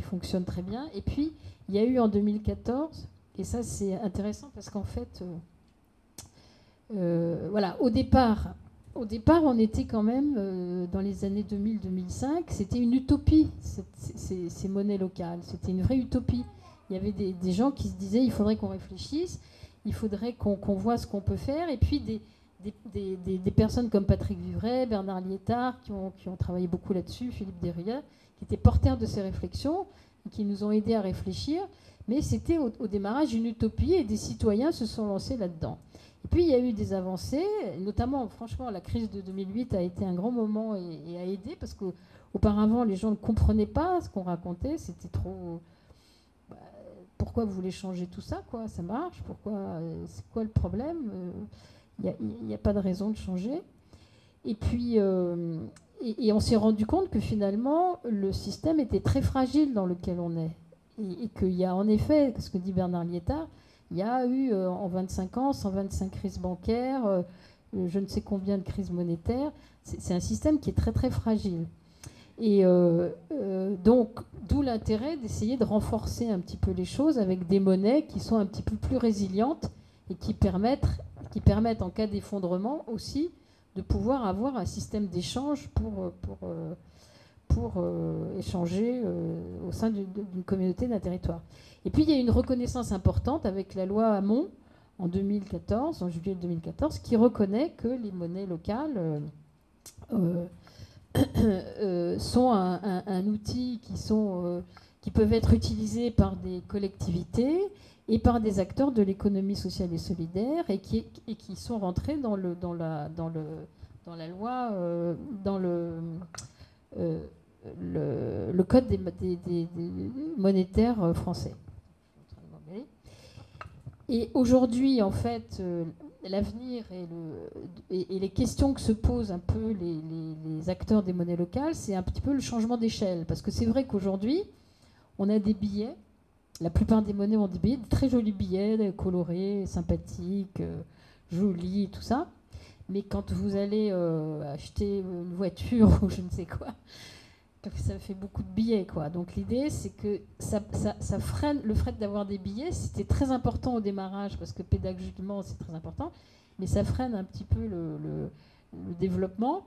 fonctionne très bien. Et puis, il y a eu en 2014, et ça c'est intéressant parce qu'en fait, voilà, au départ, on était quand même dans les années 2000-2005, c'était une utopie, ces monnaies locales. C'était une vraie utopie. Il y avait des gens qui se disaient il faudrait qu'on réfléchisse, il faudrait qu'on voit ce qu'on peut faire. Et puis des personnes comme Patrick Vivray, Bernard Liétard, qui ont travaillé beaucoup là-dessus, Philippe Desruyères, qui étaient porteurs de ces réflexions et qui nous ont aidés à réfléchir. Mais c'était au démarrage une utopie, et des citoyens se sont lancés là-dedans. Et puis il y a eu des avancées, notamment, franchement, la crise de 2008 a été un grand moment et a aidé, parce qu'auparavant, les gens ne comprenaient pas ce qu'on racontait. C'était trop... pourquoi vous voulez changer tout ça, quoi? Ça marche, c'est quoi le problème? Il n'y a pas de raison de changer. Et puis, et on s'est rendu compte que finalement, le système était très fragile dans lequel on est. Et qu'il y a en effet, ce que dit Bernard Liétard, il y a eu en 25 ans 125 crises bancaires, je ne sais combien de crises monétaires. C'est un système qui est très très fragile. Et donc, d'où l'intérêt d'essayer de renforcer un petit peu les choses avec des monnaies qui sont un petit peu plus résilientes et qui permettent en cas d'effondrement aussi de pouvoir avoir un système d'échange pour échanger au sein d'une communauté, d'un territoire. Et puis il y a une reconnaissance importante avec la loi Hamon en 2014, en juillet 2014, qui reconnaît que les monnaies locales sont un outil qui peuvent être utilisés par des collectivités et par des acteurs de l'économie sociale et solidaire, et qui sont rentrés dans la loi, dans le code des monétaires français. Et aujourd'hui, en fait, l'avenir et les questions que se posent un peu les acteurs des monnaies locales, c'est un petit peu le changement d'échelle. Parce que c'est vrai qu'aujourd'hui, on a des billets. La plupart des monnaies ont des billets, des très jolis billets, colorés, sympathiques, jolis, tout ça. Mais quand vous allez acheter une voiture ou je ne sais quoi, ça fait beaucoup de billets, quoi. Donc l'idée, c'est que ça freine le fait d'avoir des billets. C'était très important au démarrage, parce que pédagogiquement, c'est très important. Mais ça freine un petit peu le développement.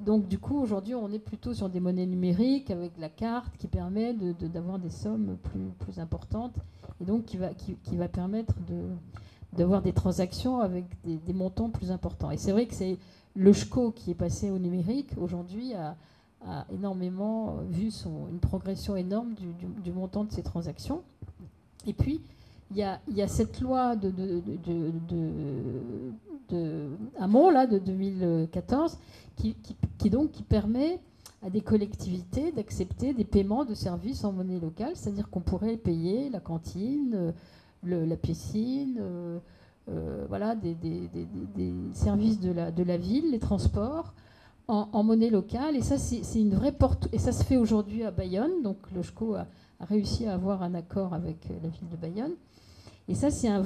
Donc du coup aujourd'hui on est plutôt sur des monnaies numériques avec la carte qui permet d'avoir des sommes plus importantes et donc qui va permettre d'avoir des transactions avec des montants plus importants. Et c'est vrai que c'est le SCHCO qui est passé au numérique aujourd'hui a énormément vu une progression énorme du montant de ces transactions. Et puis il y a cette loi Hamon là, de 2014 qui permet à des collectivités d'accepter des paiements de services en monnaie locale, c'est-à-dire qu'on pourrait payer la cantine, la piscine, voilà, des services de la ville, les transports en monnaie locale. Et ça, c'est une vraie porte. Et ça se fait aujourd'hui à Bayonne. Donc le SCHCO a réussi à avoir un accord avec la ville de Bayonne. Et ça, c'est une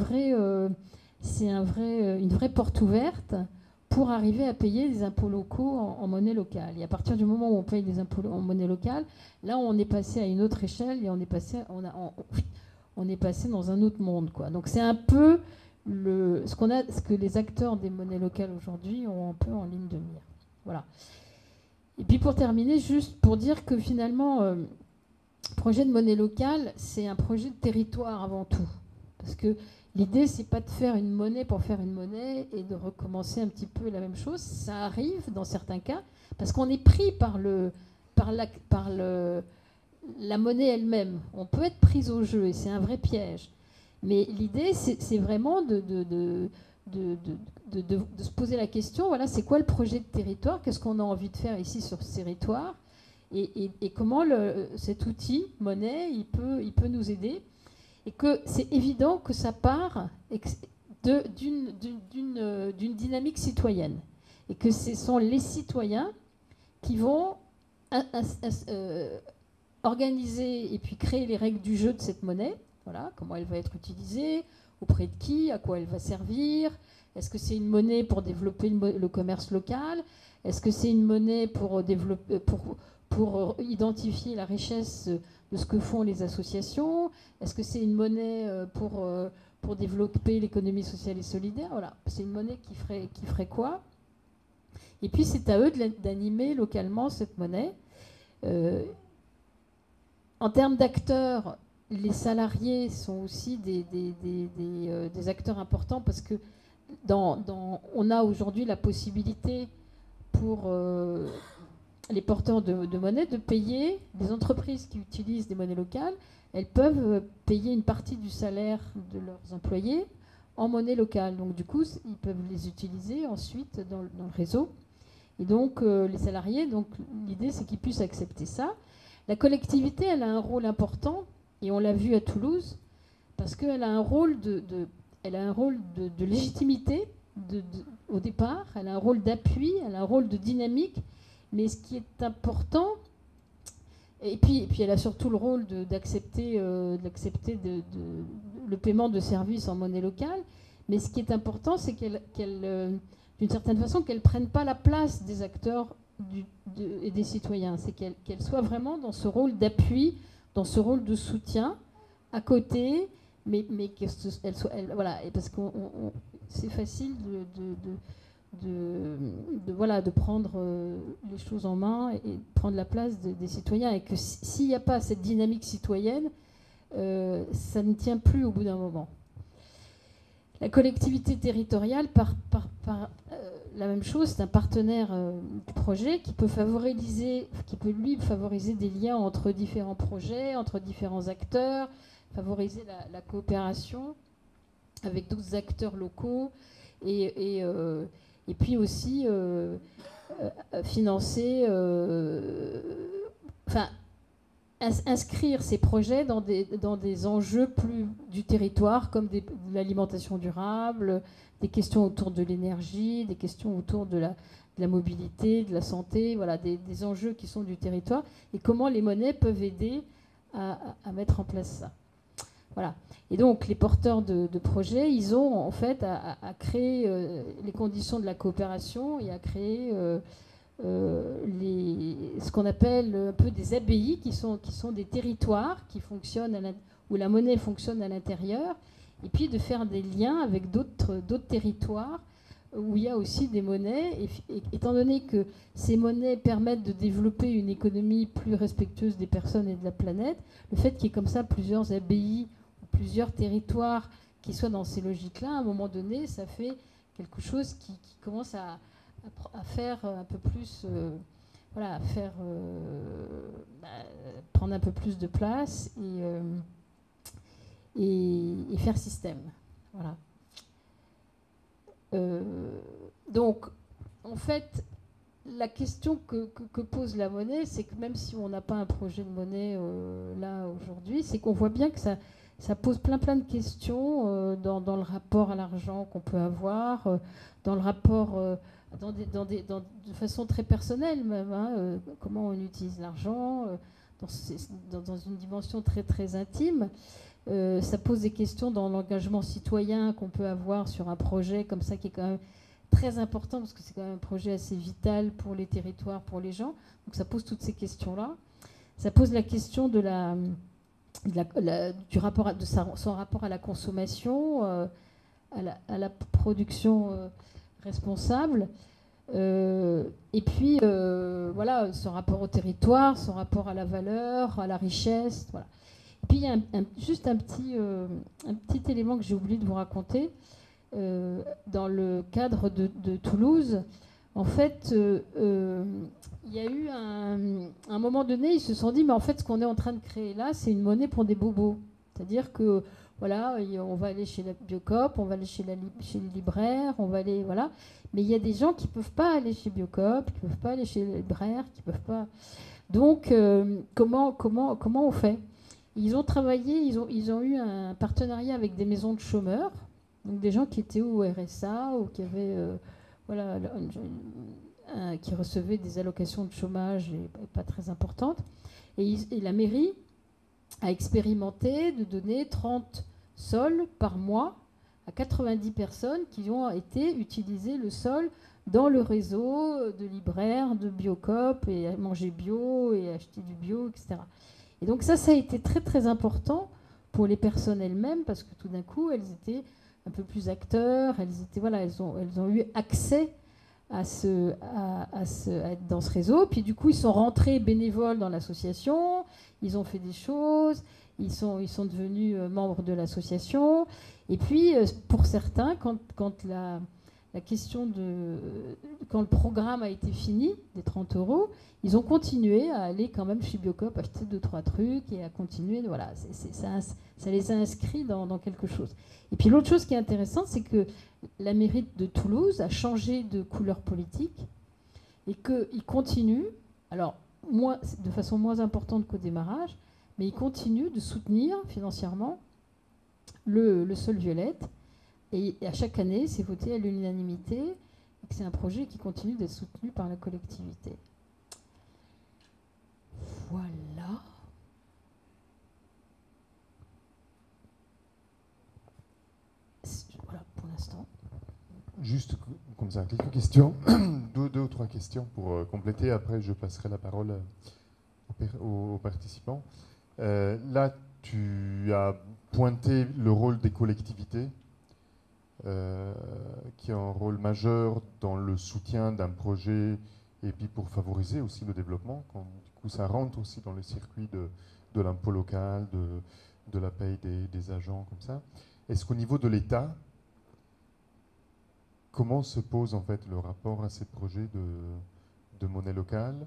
vraie porte ouverte pour arriver à payer des impôts locaux en monnaie locale. Et à partir du moment où on paye des impôts en monnaie locale, là, on est passé à une autre échelle et on est passé dans un autre monde, quoi. Donc c'est un peu ce que les acteurs des monnaies locales aujourd'hui ont un peu en ligne de mire. Voilà. Et puis pour terminer, juste pour dire que finalement, projet de monnaie locale, c'est un projet de territoire avant tout. Parce que l'idée, c'est pas de faire une monnaie pour faire une monnaie et de recommencer un petit peu la même chose. Ça arrive dans certains cas, parce qu'on est pris par la monnaie elle-même. On peut être pris au jeu et c'est un vrai piège. Mais l'idée, c'est vraiment de se poser la question, voilà, c'est quoi le projet de territoire? Qu'est-ce qu'on a envie de faire ici sur ce territoire? Et comment cet outil, monnaie, il peut nous aider? Et que c'est évident que ça part d'une dynamique citoyenne. Et que ce sont les citoyens qui vont organiser et puis créer les règles du jeu de cette monnaie. Voilà, comment elle va être utilisée, auprès de qui, à quoi elle va servir. Est-ce que c'est une monnaie pour développer le commerce local? Est-ce que c'est une monnaie pour identifier la richesse de ce que font les associations? Est-ce que c'est une monnaie pour développer l'économie sociale et solidaire? Voilà, c'est une monnaie qui ferait quoi? Et puis c'est à eux d'animer localement cette monnaie. En termes d'acteurs, les salariés sont aussi des acteurs importants parce que on a aujourd'hui la possibilité pour les porteurs de monnaie de payer des entreprises qui utilisent des monnaies locales. Elles peuvent payer une partie du salaire de leurs employés en monnaie locale. Donc du coup, ils peuvent les utiliser ensuite dans le réseau. Et donc les salariés, donc l'idée c'est qu'ils puissent accepter ça. La collectivité, elle a un rôle important, et on l'a vu à Toulouse, parce qu'elle a un rôle de légitimité au départ, elle a un rôle d'appui, elle a un rôle de dynamique, mais ce qui est important, et puis elle a surtout le rôle d'accepter le paiement de services en monnaie locale, mais ce qui est important, c'est d'une certaine façon, qu'elle ne prenne pas la place des acteurs et des citoyens, c'est qu'elle soit vraiment dans ce rôle d'appui, dans ce rôle de soutien, à côté, mais qu'elle soit... voilà, et parce que c'est facile de prendre les choses en main et de prendre la place des citoyens, et que s'il n'y a pas cette dynamique citoyenne, ça ne tient plus au bout d'un moment. La collectivité territoriale, par la même chose, c'est un partenaire du projet qui peut lui favoriser des liens entre différents projets, entre différents acteurs, favoriser la coopération avec d'autres acteurs locaux et puis aussi financer, inscrire ces projets dans des enjeux plus du territoire, comme de l'alimentation durable, des questions autour de l'énergie, des questions autour de la mobilité, de la santé, voilà, des enjeux qui sont du territoire, et comment les monnaies peuvent aider à mettre en place ça. Voilà. Et donc les porteurs de projets, ils ont en fait à créer les conditions de la coopération et à créer ce qu'on appelle un peu des ABI, qui sont des territoires qui fonctionnent où la monnaie fonctionne à l'intérieur, et puis de faire des liens avec d'autres territoires où il y a aussi des monnaies. Et étant donné que ces monnaies permettent de développer une économie plus respectueuse des personnes et de la planète, le fait qu'il y ait comme ça plusieurs abbayes, plusieurs territoires qui soient dans ces logiques-là, à un moment donné, ça fait quelque chose qui commence à faire un peu plus... voilà, à faire prendre un peu plus de place et faire système. Voilà. Donc, en fait, la question que pose la monnaie, c'est que même si on n'a pas un projet de monnaie là aujourd'hui, c'est qu'on voit bien que ça pose plein de questions dans le rapport à l'argent qu'on peut avoir, dans le rapport de façon très personnelle même, hein, comment on utilise l'argent, dans une dimension très très intime. Ça pose des questions dans l'engagement citoyen qu'on peut avoir sur un projet comme ça qui est quand même très important parce que c'est quand même un projet assez vital pour les territoires, pour les gens. Donc ça pose toutes ces questions-là. Ça pose la question de du rapport son rapport à la consommation, à la production responsable. Et puis, voilà, son rapport au territoire, son rapport à la valeur, à la richesse. Voilà. Et puis, il y a juste un petit élément que j'ai oublié de vous raconter. Dans le cadre de Toulouse, en fait, il y a eu un moment donné, ils se sont dit, mais en fait, ce qu'on est en train de créer là, c'est une monnaie pour des bobos. C'est-à-dire que, voilà, on va aller chez la Biocoop, on va aller chez les libraires, on va aller, voilà. Mais il y a des gens qui ne peuvent pas aller chez Biocoop, qui ne peuvent pas aller chez les libraires, qui ne peuvent pas... Donc, comment on fait? Ils ont travaillé, ils ont eu un partenariat avec des maisons de chômeurs, donc des gens qui étaient au RSA ou qui avaient... voilà, qui recevaient des allocations de chômage et pas très importantes. Et la mairie a expérimenté de donner 30 sols par mois à 90 personnes qui ont été utiliser le sol dans le réseau de libraires, de Biocoop, et manger bio et acheter du bio, etc. Et donc ça a été très très important pour les personnes elles-mêmes parce que tout d'un coup, elles étaient un peu plus acteurs, elles ont eu accès à être dans ce réseau. Puis du coup, ils sont rentrés bénévoles dans l'association, ils ont fait des choses, ils sont devenus membres de l'association. Et puis, pour certains, quand la question quand le programme a été fini, des 30 €, ils ont continué à aller quand même chez Biocoop acheter 2-3 trucs et à continuer. Voilà, ça les a inscrits dans quelque chose. Et puis l'autre chose qui est intéressante, c'est que la mairie de Toulouse a changé de couleur politique et qu'ils continuent, alors de façon moins importante qu'au démarrage, mais ils continuent de soutenir financièrement le sol violette. Et à chaque année, c'est voté à l'unanimité et que c'est un projet qui continue d'être soutenu par la collectivité. Voilà. Voilà pour l'instant. Juste comme ça, quelques questions, deux ou trois questions pour compléter. Après, je passerai la parole aux participants. Là, tu as pointé le rôle des collectivités, qui a un rôle majeur dans le soutien d'un projet et puis pour favoriser aussi le développement. Du coup, ça rentre aussi dans le circuit de l'impôt local, de la paye des agents, comme ça. Est-ce qu'au niveau de l'État, comment se pose en fait le rapport à ces projets de monnaie locale?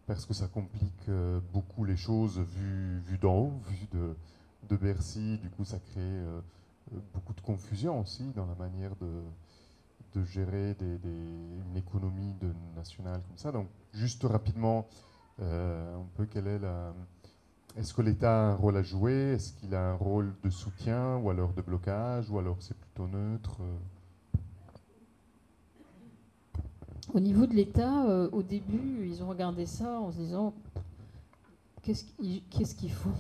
Parce que ça complique beaucoup les choses vu d'en haut, vu de Bercy. Du coup, ça crée beaucoup de confusion aussi dans la manière de gérer une économie nationale comme ça. Donc, juste rapidement, un peu est-ce que l'État a un rôle à jouer? Est-ce qu'il a un rôle de soutien ou alors de blocage ou alors c'est plutôt neutre? Au niveau de l'État, au début, ils ont regardé ça en se disant qu'est-ce qu'ils font?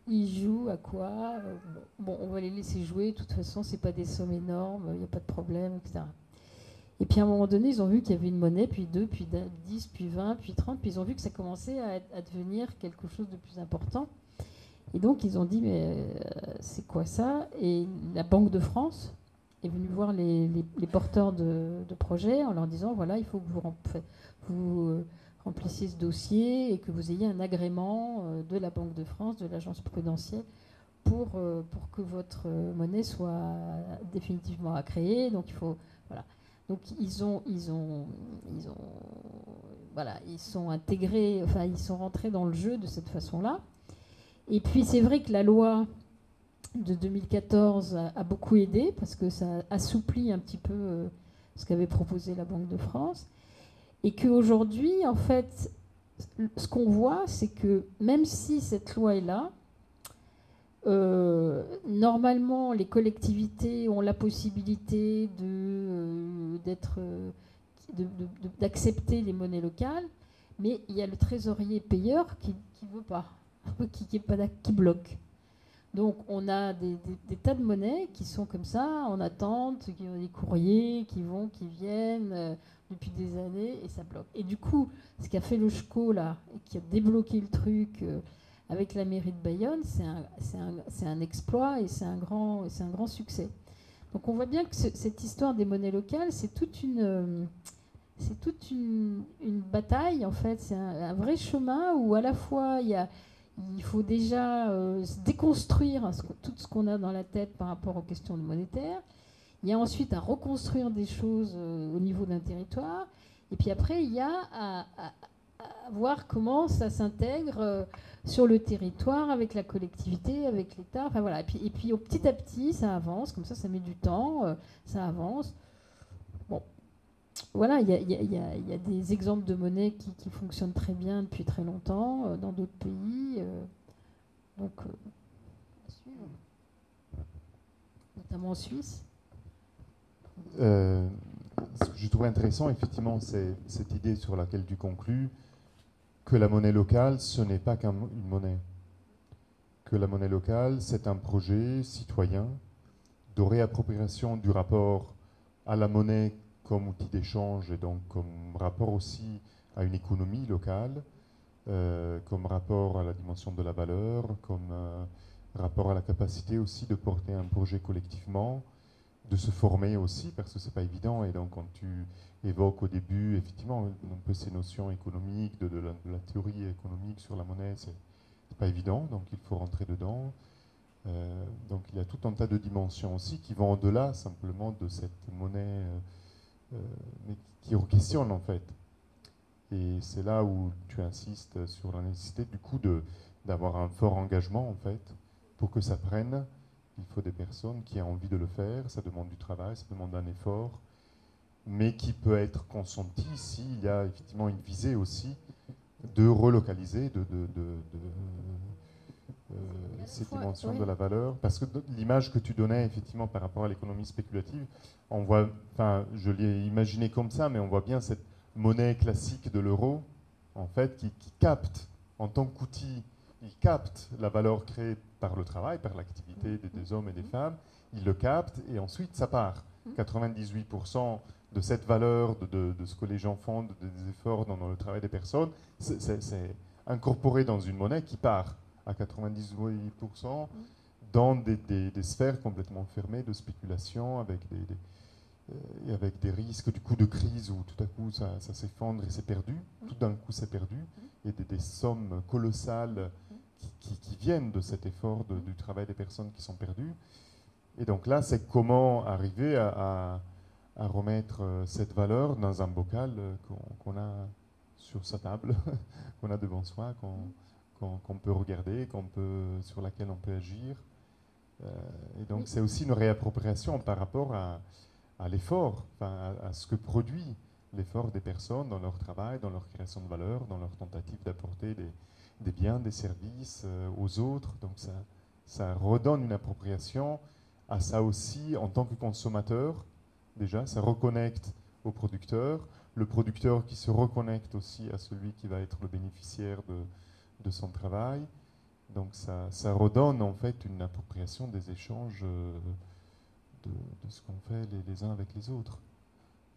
Ils jouent à quoi? Bon, on va les laisser jouer, de toute façon, c'est pas des sommes énormes, il n'y a pas de problème, etc. Et puis à un moment donné, ils ont vu qu'il y avait une monnaie, puis 2, puis 10, puis 20, puis 30, puis ils ont vu que ça commençait à devenir quelque chose de plus important. Et donc ils ont dit, mais c'est quoi ça? Et la Banque de France est venu voir les porteurs de projets en leur disant, voilà, il faut que vous remplissiez ce dossier et que vous ayez un agrément de la Banque de France, de l'agence prudentielle, pour que votre monnaie soit définitivement à créer. Donc il faut, voilà. Donc ils sont intégrés, enfin ils sont rentrés dans le jeu de cette façon-là. Et puis c'est vrai que la loi de 2014 a beaucoup aidé parce que ça assouplit un petit peu ce qu'avait proposé la Banque de France. Et qu'aujourd'hui, en fait, ce qu'on voit, c'est que même si cette loi est là, normalement, les collectivités ont la possibilité d'accepter les monnaies locales, mais il y a le trésorier payeur qui ne veut pas, qui bloque. Donc on a des tas de monnaies qui sont comme ça, en attente, qui ont des courriers, qui vont, qui viennent depuis des années, et ça bloque. Et du coup, ce qu'a fait le SCHCO, là, et qui a débloqué le truc avec la mairie de Bayonne, c'est un exploit et c'est un grand succès. Donc on voit bien que cette histoire des monnaies locales, c'est toute une bataille, en fait. C'est un vrai chemin où à la fois il faut déjà se déconstruire tout ce qu'on a dans la tête par rapport aux questions monétaires. Il y a ensuite à reconstruire des choses au niveau d'un territoire. Et puis après, il y a à voir comment ça s'intègre sur le territoire, avec la collectivité, avec l'État. Enfin, voilà. Et puis petit à petit, ça avance. Comme ça met du temps, ça avance. Bon. Voilà, il y a des exemples de monnaies qui fonctionnent très bien depuis très longtemps dans d'autres pays. Donc, à suivre. Notamment en Suisse. Ce que je trouve intéressant, effectivement, c'est cette idée sur laquelle tu conclus, que la monnaie locale, ce n'est pas qu'une monnaie. Que la monnaie locale, c'est un projet citoyen de réappropriation du rapport à la monnaie comme outil d'échange et donc comme rapport aussi à une économie locale, comme rapport à la dimension de la valeur, comme rapport à la capacité aussi de porter un projet collectivement, de se former aussi, parce que c'est pas évident. Et donc, quand tu évoques au début, effectivement, un peu ces notions économiques, de la théorie économique sur la monnaie, c'est pas évident, donc il faut rentrer dedans. Donc, il y a tout un tas de dimensions aussi qui vont au-delà simplement de cette monnaie, mais qui questionne en fait. Et c'est là où tu insistes sur la nécessité, du coup, d'avoir un fort engagement en fait, pour que ça prenne. Il faut des personnes qui aient envie de le faire, ça demande du travail, ça demande un effort, mais qui peut être consenti s'il y a effectivement une visée aussi de relocaliser cette dimension de la valeur. Parce que l'image que tu donnais effectivement par rapport à l'économie spéculative, on voit, enfin je l'ai imaginé comme ça, mais on voit bien cette monnaie classique de l'euro, en fait, qui capte en tant qu'outil, il capte la valeur créée par le travail, par l'activité des hommes et des femmes, il le capte et ensuite ça part. 98% de cette valeur, de ce que les gens font, des efforts dans le travail des personnes, c'est incorporé dans une monnaie qui part à 98% dans des sphères complètement fermées de spéculation avec des risques du coup de crise où tout à coup ça s'effondre et c'est perdu, tout d'un coup c'est perdu, et des sommes colossales qui viennent de cet effort du travail des personnes qui sont perdues. Et donc là, c'est comment arriver à remettre cette valeur dans un bocal qu'on a sur sa table, qu'on a devant soi, qu'on peut regarder, sur laquelle on peut agir. Et donc c'est aussi une réappropriation par rapport à l'effort, enfin, à ce que produit l'effort des personnes dans leur travail, dans leur création de valeur, dans leur tentative d'apporter des biens, des services aux autres. Donc ça redonne une appropriation à ça aussi en tant que consommateur. Déjà, ça reconnecte au producteur, le producteur qui se reconnecte aussi à celui qui va être le bénéficiaire de son travail. Donc ça redonne en fait une appropriation des échanges de ce qu'on fait les uns avec les autres.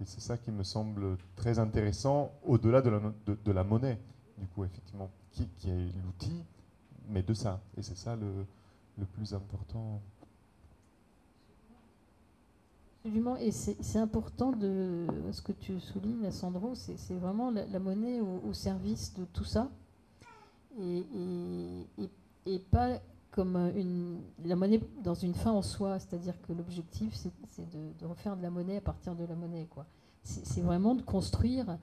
Et c'est ça qui me semble très intéressant, au-delà de la monnaie, du coup, effectivement, qui est l'outil, mais de ça. Et c'est ça le plus important. Absolument, et c'est important de ce que tu soulignes, Sandro, c'est vraiment la monnaie au service de tout ça, et, et pas comme la monnaie dans une fin en soi, c'est-à-dire que l'objectif c'est de refaire de la monnaie à partir de la monnaie, quoi. C'est vraiment de construire,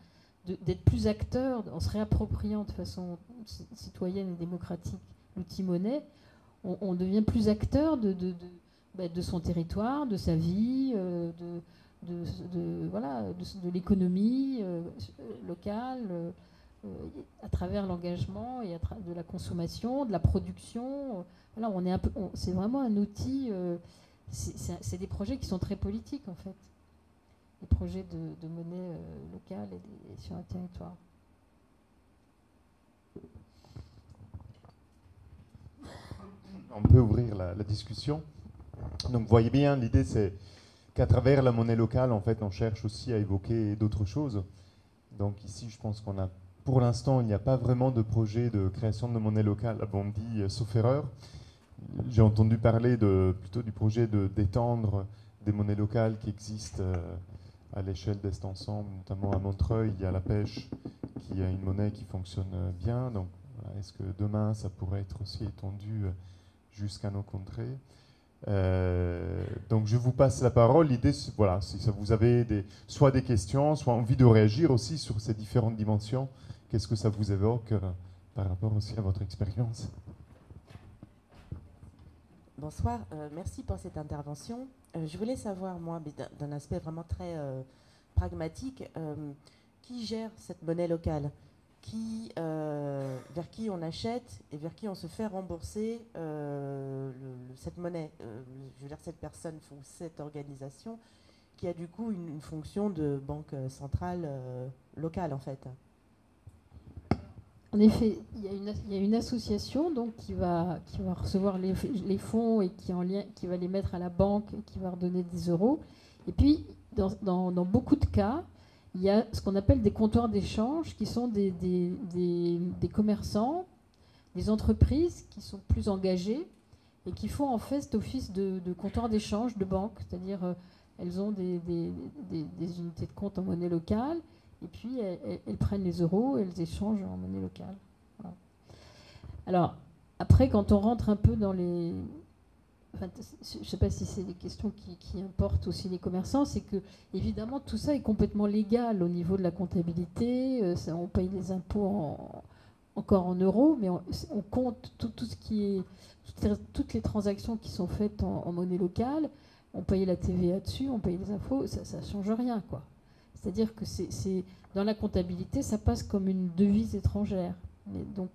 d'être plus acteur, en se réappropriant de façon citoyenne et démocratique l'outil monnaie, on devient plus acteur de son territoire, de sa vie, de l'économie locale, à travers l'engagement et de la consommation, de la production. Voilà, c'est vraiment un outil. C'est des projets qui sont très politiques en fait, les projets de monnaie locale et sur un territoire. On peut ouvrir la discussion. Donc vous voyez bien, l'idée c'est qu'à travers la monnaie locale, en fait, on cherche aussi à évoquer d'autres choses. Donc ici, je pense qu'on a, pour l'instant, il n'y a pas vraiment de projet de création de monnaie locale à Bondy, sauf erreur. J'ai entendu parler plutôt du projet d'étendre des monnaies locales qui existent à l'échelle d'Est Ensemble, notamment à Montreuil. Il y a la pêche qui a une monnaie qui fonctionne bien. Donc voilà, est-ce que demain, ça pourrait être aussi étendu jusqu'à nos contrées? Donc je vous passe la parole. L'idée, voilà, si vous avez soit des questions, soit envie de réagir aussi sur ces différentes dimensions, qu'est-ce que ça vous évoque par rapport aussi à votre expérience? Bonsoir, merci pour cette intervention. Je voulais savoir, moi, d'un aspect vraiment très pragmatique, qui gère cette monnaie locale, vers qui on achète et vers qui on se fait rembourser cette monnaie. Je veux dire, cette personne ou cette organisation qui a du coup une fonction de banque centrale locale, en fait. En effet, il y a une association donc, qui va recevoir les fonds et qui va les mettre à la banque et qui va redonner des euros. Et puis, dans beaucoup de cas, il y a ce qu'on appelle des comptoirs d'échange qui sont des commerçants, des entreprises qui sont plus engagées et qui font en fait cet office de comptoir d'échange de banque. C'est-à-dire, elles ont des unités de compte en monnaie locale. Et puis, elles prennent les euros et elles échangent en monnaie locale. Voilà. Alors, après, quand on rentre un peu dans les... Enfin, je ne sais pas si c'est des questions qui importent aussi les commerçants, c'est que, évidemment, tout ça est complètement légal au niveau de la comptabilité. On paye les impôts encore en euros, mais on compte tout ce qui est... Toutes les transactions qui sont faites en monnaie locale, on paye la TVA dessus, on paye les impôts, ça ne change rien, quoi. C'est-à-dire que dans la comptabilité, ça passe comme une devise étrangère. Mais donc,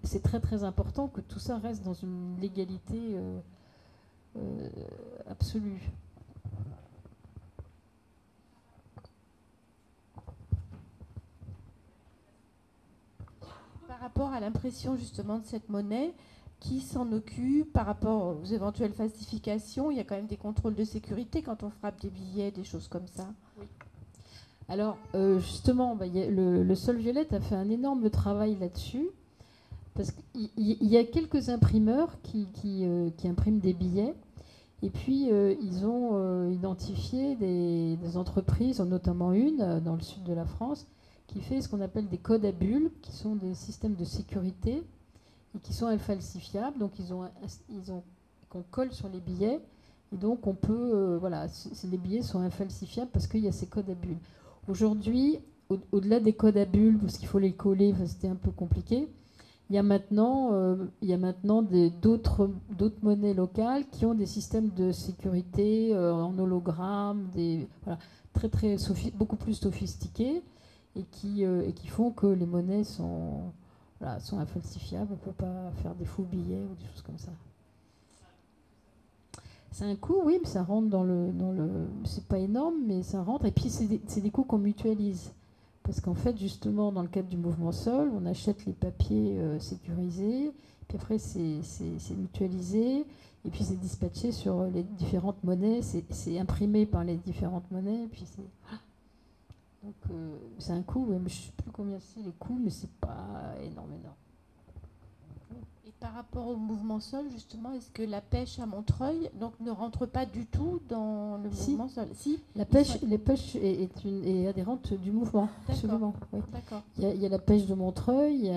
c'est très très important que tout ça reste dans une légalité absolue. Par rapport à l'impression justement de cette monnaie, qui s'en occupe par rapport aux éventuelles falsifications? Il y a quand même des contrôles de sécurité quand on frappe des billets, des choses comme ça. Oui. Alors, justement, le Sol Violette a fait un énorme travail là-dessus, parce qu'il y a quelques imprimeurs qui impriment des billets, et puis ils ont identifié des entreprises, notamment une dans le sud de la France, qui fait ce qu'on appelle des codes à bulles, qui sont des systèmes de sécurité, et qui sont infalsifiables, donc qu'on colle sur les billets, et donc on peut, les billets sont infalsifiables parce qu'il y a ces codes à bulles. Aujourd'hui, au-delà des codes à bulles, parce qu'il faut les coller, c'était un peu compliqué, il y a maintenant d'autres monnaies locales qui ont des systèmes de sécurité en hologramme, beaucoup plus sophistiqués, et qui font que les monnaies sont infalsifiables. On ne peut pas faire des faux billets ou des choses comme ça. C'est un coût, oui, mais ça rentre dans le c'est pas énorme, mais ça rentre. Et puis, c'est des coûts qu'on mutualise. Parce qu'en fait, justement, dans le cadre du mouvement Sol, on achète les papiers sécurisés, puis après, c'est mutualisé, et puis c'est dispatché sur les différentes monnaies, c'est imprimé par les différentes monnaies, et puis donc, c'est un coût, ouais, mais je ne sais plus combien c'est les coûts, mais c'est pas énorme. Et par rapport au mouvement sol, justement, est-ce que la pêche à Montreuil donc, ne rentre pas du tout dans le mouvement sol? Si. La pêche est adhérente du mouvement, absolument. Oui. D'accord. Il y a la pêche de Montreuil, il y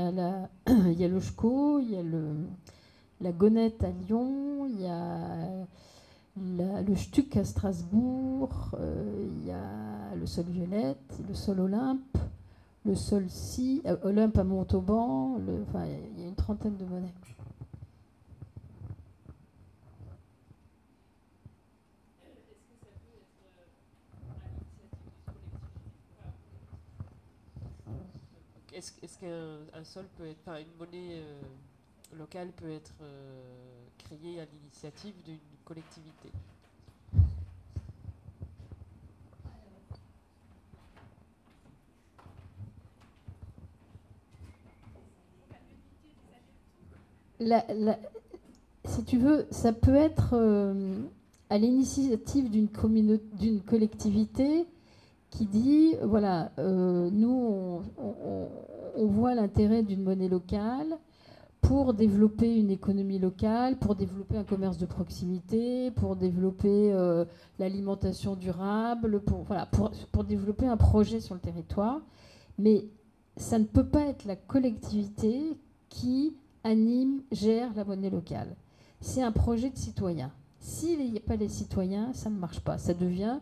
a le Schco, il y a la Gonette à Lyon, il y a le Stuc à Strasbourg, il y a le sol Violette, le sol Olympe, le sol Olympe à Montauban, enfin, il y a une trentaine de monnaies. Est-ce qu'un sol peut être, enfin, une monnaie locale peut être créée à l'initiative d'une collectivité? Si tu veux, ça peut être à l'initiative d'une collectivité qui dit, voilà, nous, on voit l'intérêt d'une monnaie locale pour développer une économie locale, pour développer un commerce de proximité, pour développer l'alimentation durable, pour développer un projet sur le territoire. Mais ça ne peut pas être la collectivité qui anime, gère la monnaie locale. C'est un projet de citoyens. S'il n'y a pas les citoyens, ça ne marche pas. Ça devient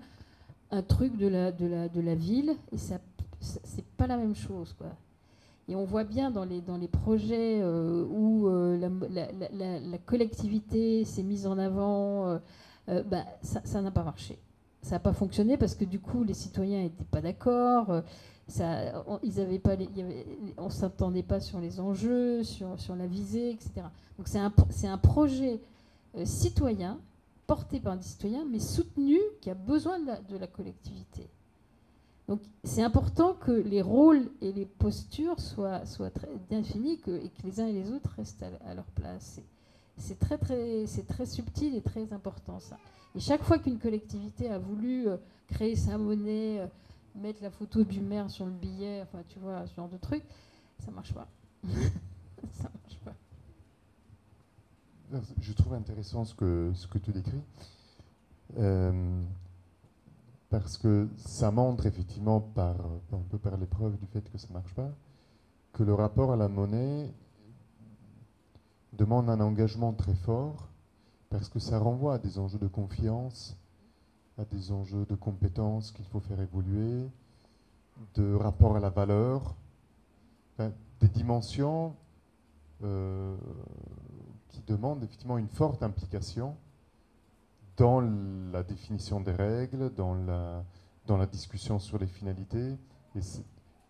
un truc de la ville et c'est pas la même chose, quoi. Et on voit bien dans les projets où la collectivité s'est mise en avant, ça n'a pas marché. Ça n'a pas fonctionné parce que du coup les citoyens n'étaient pas d'accord. On ne s'entendait pas sur les enjeux, sur la visée, etc. Donc c'est un projet citoyen, porté par des citoyens, mais soutenu, qui a besoin de la collectivité. Donc c'est important que les rôles et les postures soient très bien définis et que les uns et les autres restent à leur place. C'est très subtil et très important, ça. Et chaque fois qu'une collectivité a voulu créer sa monnaie, mettre la photo du maire sur le billet, enfin tu vois, ce genre de truc, ça marche pas. Ça marche pas. Je trouve intéressant ce que tu décris, parce que ça montre effectivement, un peu par l'épreuve du fait que ça ne marche pas, que le rapport à la monnaie demande un engagement très fort, parce que ça renvoie à des enjeux de confiance, à des enjeux de compétences qu'il faut faire évoluer, de rapport à la valeur, enfin, des dimensions qui demandent effectivement une forte implication dans la définition des règles, dans la discussion sur les finalités. Et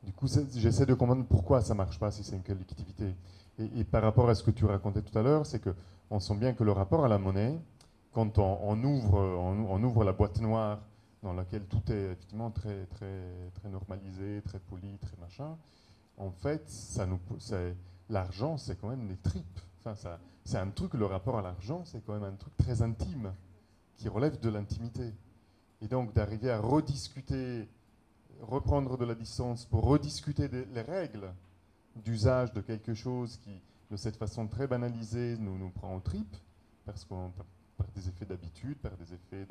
du coup, j'essaie de comprendre pourquoi ça ne marche pas si c'est une collectivité. Et par rapport à ce que tu racontais tout à l'heure, c'est qu'on sent bien que le rapport à la monnaie, quand on ouvre la boîte noire dans laquelle tout est effectivement très, très, très normalisé, très poli, très machin, en fait, l'argent, c'est quand même des tripes. Enfin, c'est un truc, le rapport à l'argent, c'est quand même un truc très intime, qui relève de l'intimité. Et donc, d'arriver à rediscuter, reprendre de la distance pour rediscuter les règles d'usage de quelque chose qui, de cette façon très banalisée, nous prend en tripes, parce qu'on par des effets d'habitude, par des effets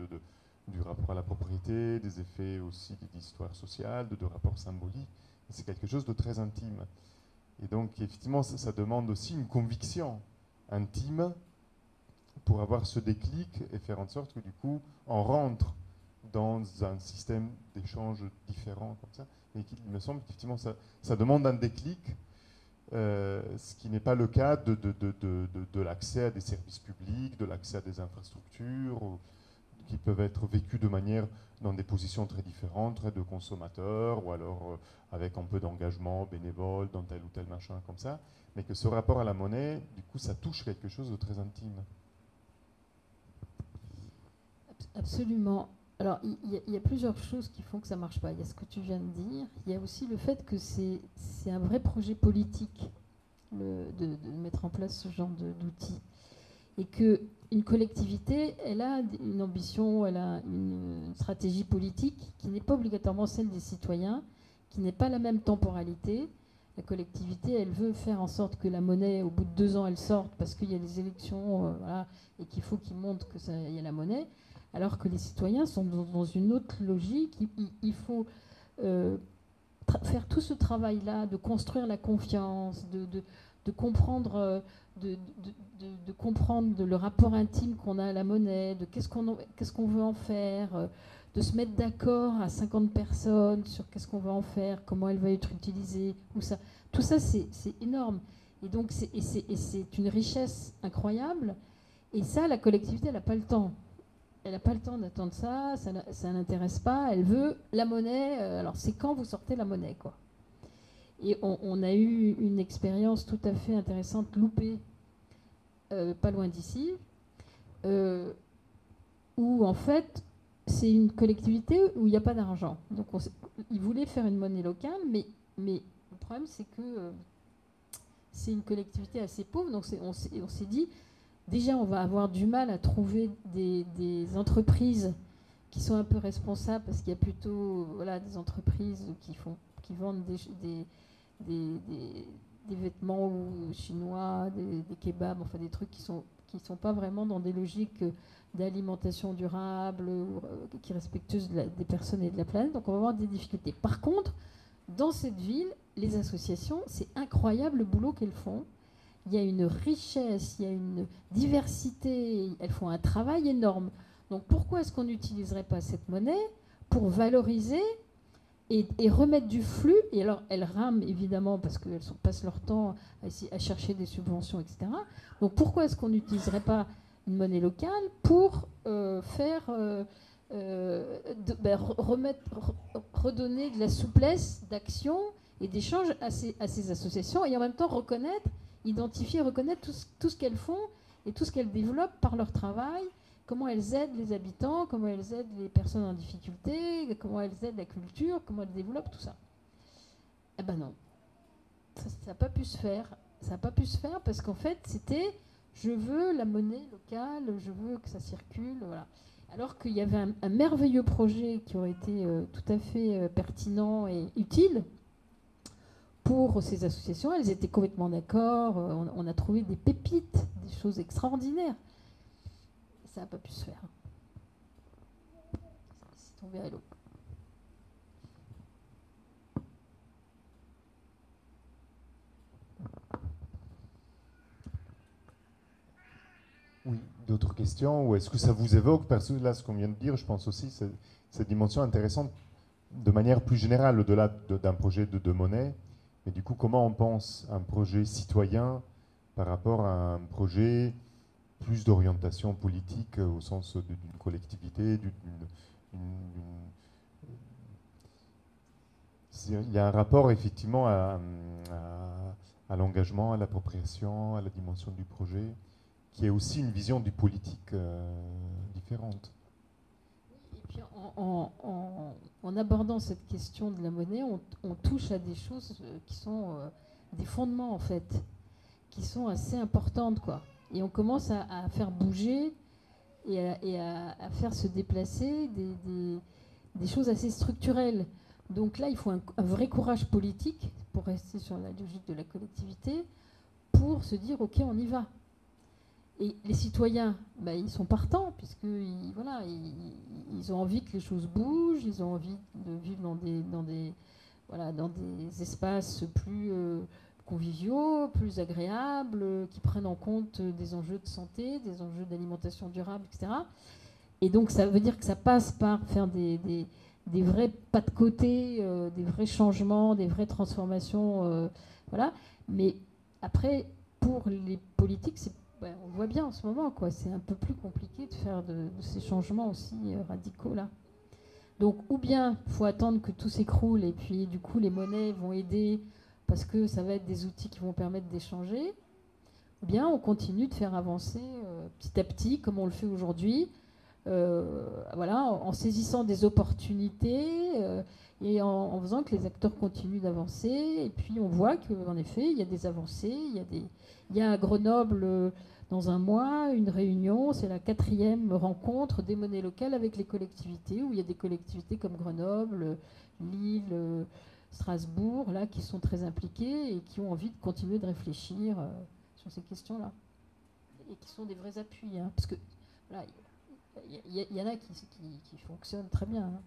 du rapport à la propriété, des effets aussi d'histoire sociale, de rapports symboliques. C'est quelque chose de très intime. Et donc, effectivement, ça demande aussi une conviction intime pour avoir ce déclic et faire en sorte que, du coup, on rentre dans un système d'échange différent comme ça. Et il me semble qu'effectivement, ça demande un déclic, ce qui n'est pas le cas de l'accès à des services publics, de l'accès à des infrastructures, qui peuvent être vécus de manière dans des positions très différentes, très de consommateurs, ou alors avec un peu d'engagement bénévole dans tel ou tel machin comme ça, mais que ce rapport à la monnaie, du coup, ça touche quelque chose de très intime. Absolument. Alors, il y a plusieurs choses qui font que ça ne marche pas. Il y a ce que tu viens de dire. Il y a aussi le fait que c'est un vrai projet politique de mettre en place ce genre d'outils. Et qu'une collectivité, elle a une ambition, elle a une stratégie politique qui n'est pas obligatoirement celle des citoyens, qui n'est pas la même temporalité. La collectivité, elle veut faire en sorte que la monnaie, au bout de 2 ans, elle sorte parce qu'il y a des élections, voilà, et qu'il faut qu'ils montrent qu'il y a la monnaie, alors que les citoyens sont dans une autre logique. Il faut faire tout ce travail-là, de construire la confiance, de comprendre, de comprendre le rapport intime qu'on a à la monnaie, de qu'est-ce qu'on veut en faire, de se mettre d'accord à 50 personnes sur qu'est-ce qu'on va en faire, comment elle va être utilisée, où ça. Tout ça, c'est énorme. Et donc, c'est une richesse incroyable. Et ça, la collectivité, elle n'a pas le temps. Elle n'a pas le temps d'attendre ça, ça n'intéresse pas. Elle veut la monnaie. Alors, c'est quand vous sortez la monnaie, quoi. Et on a eu une expérience tout à fait intéressante, loupée, pas loin d'ici, où, en fait, c'est une collectivité où il n'y a pas d'argent. Donc, ils voulaient faire une monnaie locale, mais le problème, c'est que c'est une collectivité assez pauvre. Donc, on s'est dit, déjà, on va avoir du mal à trouver des entreprises qui sont un peu responsables, parce qu'il y a plutôt des entreprises qui vendent des vêtements chinois, des kebabs, enfin des trucs qui sont pas vraiment dans des logiques d'alimentation durable, qui respectueuses des personnes et de la planète. Donc on va avoir des difficultés. Par contre, dans cette ville, les associations, c'est incroyable le boulot qu'elles font. Il y a une richesse, il y a une diversité, elles font un travail énorme. Donc pourquoi est-ce qu'on n'utiliserait pas cette monnaie pour valoriser et remettre du flux? Et alors elles rament évidemment parce qu'elles passent leur temps à chercher des subventions, etc. Donc pourquoi est-ce qu'on n'utiliserait pas une monnaie locale pour redonner de la souplesse d'action et d'échange à ces associations, et en même temps identifier et reconnaître tout ce qu'elles font et tout ce qu'elles développent par leur travail, comment elles aident les habitants, comment elles aident les personnes en difficulté, comment elles aident la culture, comment elles développent tout ça. Eh ben non, ça n'a pas pu se faire. Ça n'a pas pu se faire parce qu'en fait, c'était je veux la monnaie locale, je veux que ça circule, voilà. Alors qu'il y avait un merveilleux projet qui aurait été tout à fait pertinent et utile pour ces associations. Elles étaient complètement d'accord. On a trouvé des pépites, des choses extraordinaires. Ça n'a pas pu se faire. C'est tombé à l'eau. Oui, d'autres questions? Ou est-ce que ça vous évoque, parce que là, ce qu'on vient de dire, je pense aussi, c'est cette dimension intéressante de manière plus générale, au-delà d'un projet de monnaie. Mais du coup, comment on pense un projet citoyen par rapport à un projet plus d'orientation politique au sens d'une collectivité, il y a un rapport effectivement à l'engagement, à l'appropriation, à la dimension du projet, qui est aussi une vision du politique différente. Et puis en abordant cette question de la monnaie, on touche à des choses qui sont des fondements en fait, qui sont assez importantes, quoi. Et on commence à faire bouger et à faire se déplacer des choses assez structurelles. Donc là, il faut un vrai courage politique, pour rester sur la logique de la collectivité, pour se dire, OK, on y va. Et les citoyens, ils sont partants, puisqu'ils ils ont envie que les choses bougent, ils ont envie de vivre dans des espaces plus conviviaux, plus agréables, qui prennent en compte des enjeux de santé, des enjeux d'alimentation durable, etc. Et donc ça veut dire que ça passe par faire des vrais pas de côté, des vrais changements, des vraies transformations, voilà. Mais après, pour les politiques, on voit bien en ce moment, quoi. C'est un peu plus compliqué de faire de ces changements aussi radicaux là. Donc, ou bien il faut attendre que tout s'écroule et puis du coup les monnaies vont aider parce que ça va être des outils qui vont permettre d'échanger. Ou bien on continue de faire avancer petit à petit, comme on le fait aujourd'hui, en saisissant des opportunités et en faisant que les acteurs continuent d'avancer. Et puis on voit qu'en effet, il y a des avancées. Il y a à Grenoble, dans un mois, une réunion, c'est la 4e rencontre des monnaies locales avec les collectivités, où il y a des collectivités comme Grenoble, Lille, Strasbourg, là, qui sont très impliqués et qui ont envie de continuer de réfléchir sur ces questions-là. Et qui sont des vrais appuis. Hein, parce que voilà, il y en a qui fonctionnent très bien. Hein.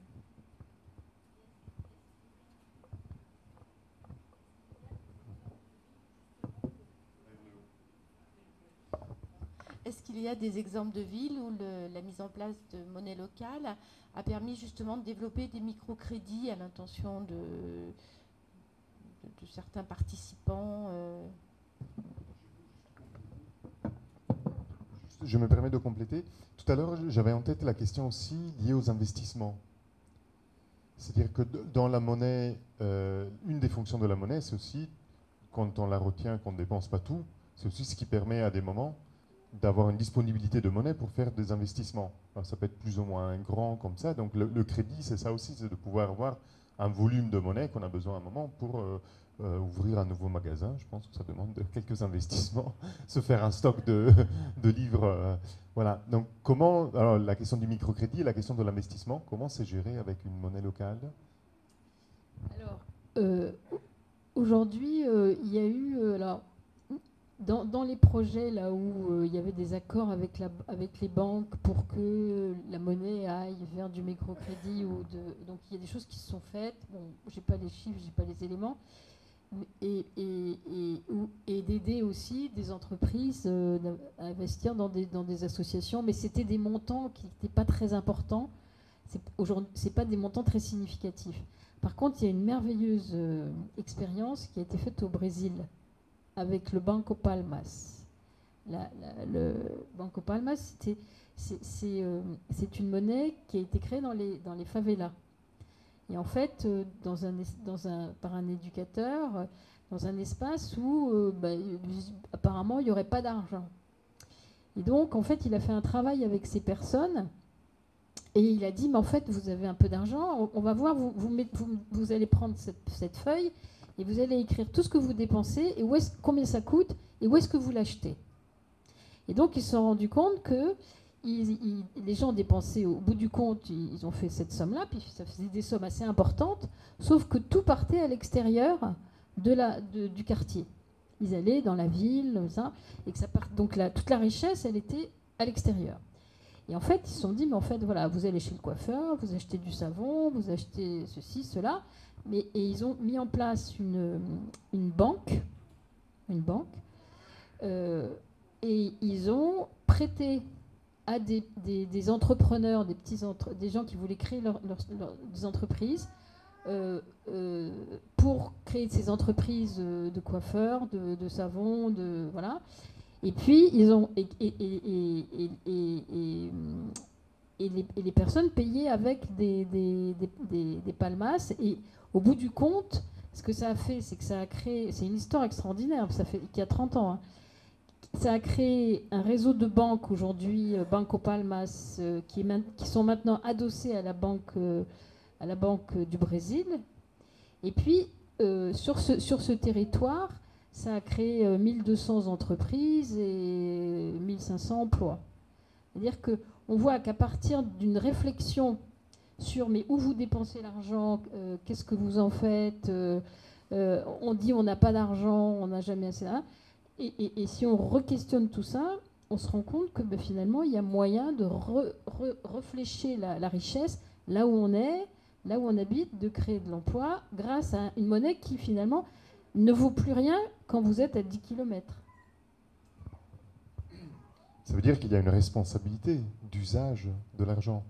Est-ce qu'il y a des exemples de villes où la mise en place de monnaie locale a permis justement de développer des microcrédits à l'intention de certains participants Je me permets de compléter. Tout à l'heure, j'avais en tête la question aussi liée aux investissements. C'est-à-dire que dans la monnaie, une des fonctions de la monnaie, c'est aussi, quand on la retient, qu'on ne dépense pas tout, c'est aussi ce qui permet à des moments d'avoir une disponibilité de monnaie pour faire des investissements. Alors, ça peut être plus ou moins grand comme ça. Donc le crédit, c'est ça aussi, c'est de pouvoir avoir un volume de monnaie qu'on a besoin à un moment pour ouvrir un nouveau magasin. Je pense que ça demande quelques investissements, se faire un stock de livres. Voilà. Donc comment, alors la question du microcrédit et la question de l'investissement, comment c'est géré avec une monnaie locale? Alors, aujourd'hui, il y a eu... Dans les projets là où il y avait des accords avec les banques pour que la monnaie aille vers du microcrédit donc il y a des choses qui se sont faites. Bon, j'ai pas les chiffres, j'ai pas les éléments, et d'aider aussi des entreprises à investir dans des associations, mais c'était des montants qui n'étaient pas très importants. C'est pas des montants très significatifs. Par contre, il y a une merveilleuse expérience qui a été faite au Brésil, avec le Banco Palmas. Le Banco Palmas, c'est une monnaie qui a été créée dans les favelas. Et en fait, par un éducateur, dans un espace où apparemment il n'y aurait pas d'argent. Et donc, en fait, il a fait un travail avec ces personnes et il a dit, mais en fait, vous avez un peu d'argent, on va voir, vous allez prendre cette feuille et vous allez écrire tout ce que vous dépensez et combien ça coûte et où est-ce que vous l'achetez. Et donc, ils se sont rendus compte que les gens dépensaient, au bout du compte, ils ont fait cette somme-là, puis ça faisait des sommes assez importantes, sauf que tout partait à l'extérieur du quartier. Ils allaient dans la ville, ça, et que donc toute la richesse, elle était à l'extérieur. Et en fait, ils se sont dit, mais en fait, voilà, vous allez chez le coiffeur, vous achetez du savon, vous achetez ceci, cela, et ils ont mis en place une banque, et ils ont prêté à des entrepreneurs, des gens qui voulaient créer des entreprises, pour créer ces entreprises de coiffeurs, de savon, voilà. Et puis ils ont les personnes payaient avec des palmas. Et au bout du compte, ce que ça a fait, c'est que ça a créé, c'est une histoire extraordinaire, ça fait qu'il y a 30 ans. Hein, ça a créé un réseau de banques aujourd'hui, Banco Palmas, qui sont maintenant adossés à la banque du Brésil. Et puis, sur ce territoire, ça a créé 1200 entreprises et 1500 emplois. C'est-à-dire qu'on voit qu'à partir d'une réflexion sur mais où vous dépensez l'argent, qu'est-ce que vous en faites, on dit on n'a pas d'argent, on n'a jamais assez d'argent. Et si on re-questionne tout ça, on se rend compte que finalement, il y a moyen de réfléchir la richesse là où on est, là où on habite, de créer de l'emploi grâce à une monnaie qui finalement ne vaut plus rien quand vous êtes à 10 km. Ça veut dire qu'il y a une responsabilité d'usage de l'argent,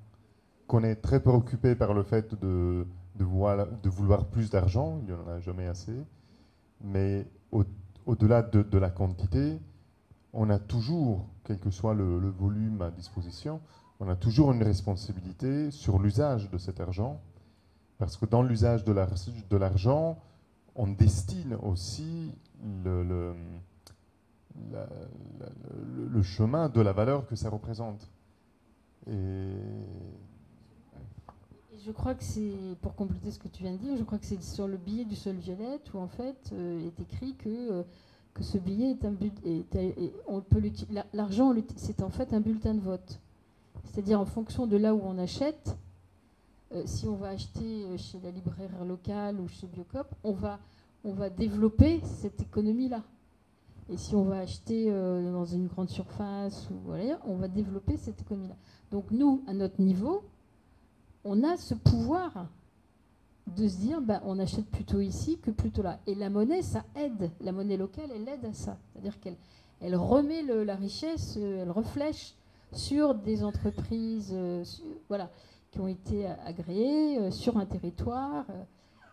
qu'on est très préoccupé par le fait de vouloir plus d'argent, il n'y en a jamais assez, mais au-delà de la quantité, on a toujours, quel que soit le volume à disposition, on a toujours une responsabilité sur l'usage de cet argent, parce que dans l'usage de l'argent, on destine aussi le chemin de la valeur que ça représente. Et je crois que c'est, pour compléter ce que tu viens de dire, je crois que c'est sur le billet du sol violette où en fait est écrit que ce billet est l'argent, c'est en fait un bulletin de vote. C'est-à-dire en fonction de là où on achète, si on va acheter chez la libraire locale ou chez Biocop, on va développer cette économie-là. Et si on va acheter dans une grande surface, ou voilà, on va développer cette économie-là. Donc nous, à notre niveau, on a ce pouvoir de se dire, on achète plutôt ici que plutôt là. Et la monnaie, ça aide. La monnaie locale, elle aide à ça. C'est-à-dire qu'elle remet la richesse, elle reflèche sur des entreprises voilà, qui ont été agréées sur un territoire.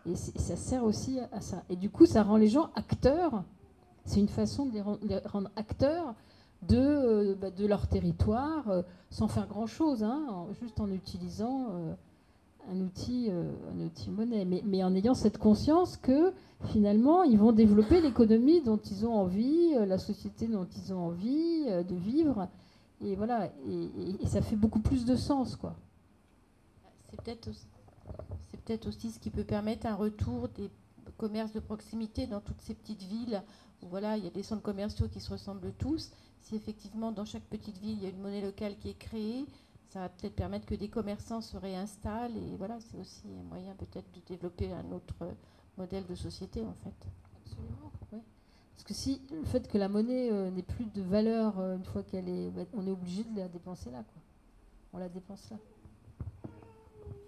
Et ça sert aussi à ça. Et du coup, ça rend les gens acteurs. C'est une façon de les rendre acteurs de leur territoire, sans faire grand-chose, hein, juste en utilisant un outil monnaie. Mais en ayant cette conscience que, finalement, ils vont développer l'économie dont ils ont envie, la société dont ils ont envie de vivre. Et voilà, et ça fait beaucoup plus de sens, quoi. C'est peut-être aussi ce qui peut permettre un retour des commerces de proximité dans toutes ces petites villes où voilà, il y a des centres commerciaux qui se ressemblent tous. Si effectivement dans chaque petite ville il y a une monnaie locale qui est créée, ça va peut-être permettre que des commerçants se réinstallent et voilà, c'est aussi un moyen peut-être de développer un autre modèle de société en fait. Absolument, oui. Parce que si le fait que la monnaie n'ait plus de valeur une fois qu'elle est, on est obligé de la dépenser là, quoi. On la dépense là.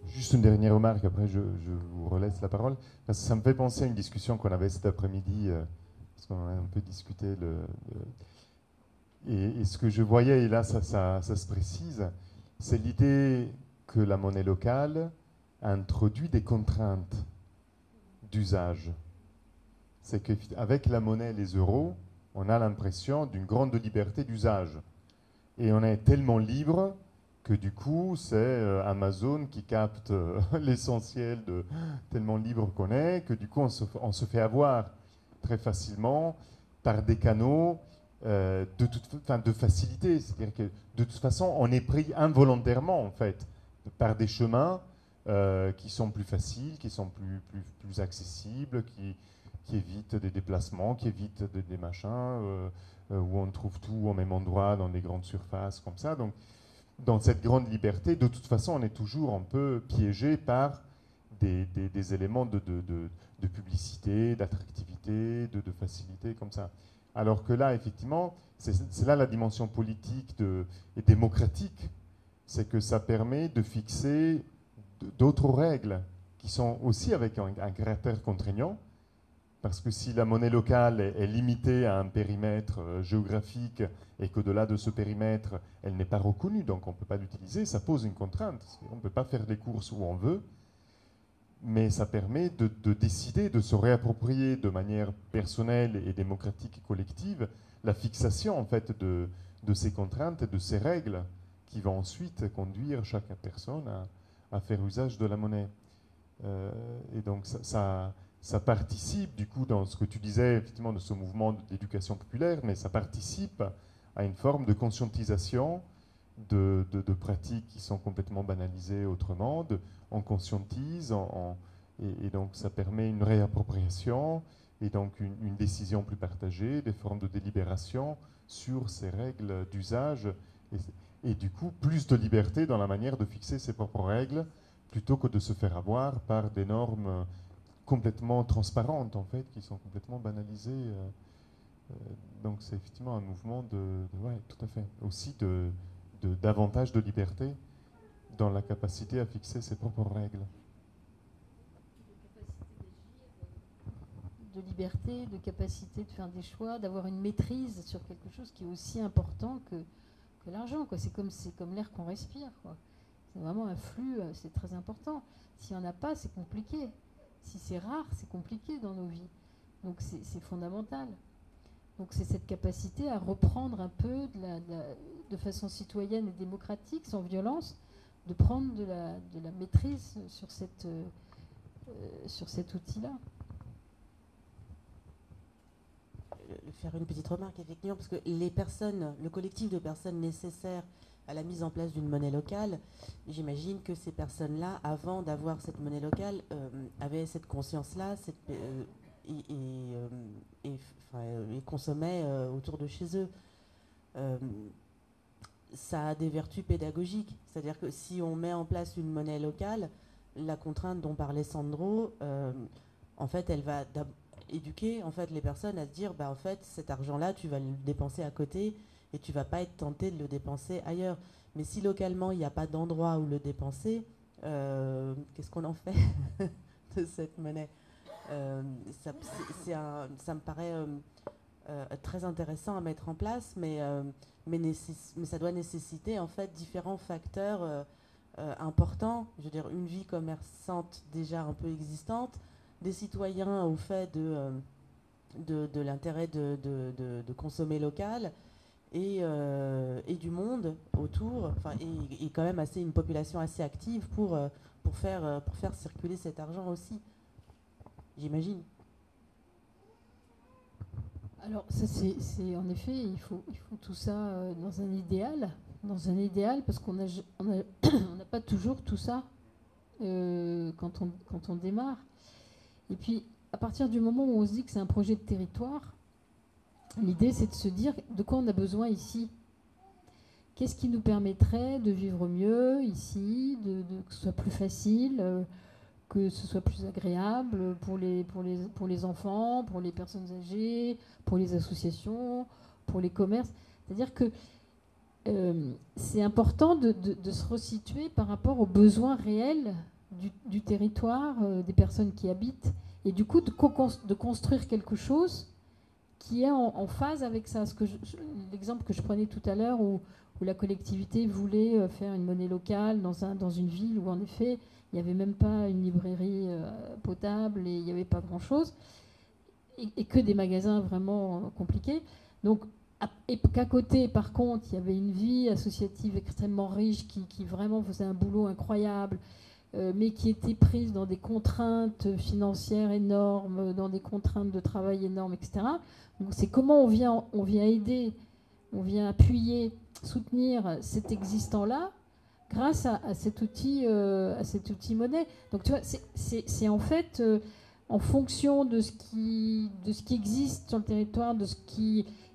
Juste une dernière remarque, après je vous relaisse la parole. Parce que ça me fait penser à une discussion qu'on avait cet après-midi, parce qu'on a un peu discuté. Et ce que je voyais, et là ça se précise, c'est l'idée que la monnaie locale a introduit des contraintes d'usage. C'est qu'avec la monnaie, les euros, on a l'impression d'une grande liberté d'usage. Et on est tellement libre que du coup, c'est Amazon qui capte l'essentiel de tellement libre qu'on est, que du coup, on se fait avoir très facilement par des canaux de facilité. C'est-à-dire que de toute façon, on est pris involontairement, en fait, par des chemins qui sont plus faciles, qui sont plus accessibles, qui évitent des déplacements, qui évitent des machins, où on trouve tout au même endroit dans des grandes surfaces comme ça. Donc, dans cette grande liberté, de toute façon, on est toujours un peu piégé par des éléments de publicité, d'attractivité, de facilité, comme ça. Alors que là, effectivement, c'est là la dimension politique et démocratique, c'est que ça permet de fixer d'autres règles qui sont aussi avec un caractère contraignant, parce que si la monnaie locale est limitée à un périmètre géographique et qu'au-delà de ce périmètre, elle n'est pas reconnue, donc on ne peut pas l'utiliser, ça pose une contrainte. On ne peut pas faire les courses où on veut, mais ça permet de décider, de se réapproprier de manière personnelle et démocratique et collective la fixation en fait, de ces contraintes et de ces règles qui vont ensuite conduire chaque personne à faire usage de la monnaie. Et donc ça participe, du coup, dans ce que tu disais, effectivement, de ce mouvement d'éducation populaire, mais ça participe à une forme de conscientisation de pratiques qui sont complètement banalisées autrement. On conscientise, et donc ça permet une réappropriation, et donc une décision plus partagée, des formes de délibération sur ces règles d'usage, et du coup, plus de liberté dans la manière de fixer ses propres règles, plutôt que de se faire avoir par des normes complètement transparentes, en fait, qui sont complètement banalisées. Donc c'est effectivement un mouvement ouais, tout à fait, aussi davantage de liberté dans la capacité à fixer ses propres règles. De liberté, de capacité de faire des choix, d'avoir une maîtrise sur quelque chose qui est aussi important que l'argent, quoi. C'est comme l'air qu'on respire, quoi. C'est vraiment un flux, c'est très important. S'il n'y en a pas, c'est compliqué. Si c'est rare, c'est compliqué dans nos vies. Donc c'est fondamental. Donc c'est cette capacité à reprendre un peu de façon citoyenne et démocratique, sans violence, de prendre de la maîtrise sur cet outil-là. Faire une petite remarque, effectivement, parce que le collectif de personnes nécessaires à la mise en place d'une monnaie locale, j'imagine que ces personnes-là, avant d'avoir cette monnaie locale, avaient cette conscience-là et consommaient autour de chez eux. Ça a des vertus pédagogiques, c'est-à-dire que si on met en place une monnaie locale, la contrainte dont parlait Sandro, en fait, elle va éduquer en fait, les personnes à se dire, bah, en fait, cet argent-là, tu vas le dépenser à côté et tu vas pas être tenté de le dépenser ailleurs. Mais si localement, il n'y a pas d'endroit où le dépenser, qu'est-ce qu'on en fait de cette monnaie? Ça me paraît très intéressant à mettre en place, mais ça doit nécessiter en fait différents facteurs importants. Je veux dire, une vie commerçante déjà un peu existante, des citoyens au fait de l'intérêt de consommer local et du monde autour, et quand même une population assez active pour faire circuler cet argent aussi, j'imagine. Alors, ça, c'est en effet, il faut tout ça dans un idéal, parce qu'on n'a pas toujours tout ça quand on démarre. Et puis, à partir du moment où on se dit que c'est un projet de territoire, l'idée, c'est de se dire de quoi on a besoin ici. Qu'est-ce qui nous permettrait de vivre mieux ici, que ce soit plus facile, que ce soit plus agréable pour les enfants, pour les personnes âgées, pour les associations, pour les commerces. C'est-à-dire que c'est important de se resituer par rapport aux besoins réels du territoire, des personnes qui habitent, et du coup de construire quelque chose qui est en phase avec ça. L'exemple que je prenais tout à l'heure où la collectivité voulait faire une monnaie locale dans une ville où en effet il n'y avait même pas une librairie potable et il n'y avait pas grand-chose, et que des magasins vraiment compliqués. Donc, et qu'à côté, par contre, il y avait une vie associative extrêmement riche qui vraiment faisait un boulot incroyable, mais qui était prise dans des contraintes financières énormes, dans des contraintes de travail énormes, etc. Donc c'est comment on vient aider, on vient appuyer, soutenir cet existant-là grâce à cet outil monnaie. Donc tu vois, c'est en fait en fonction de ce qui existe sur le territoire,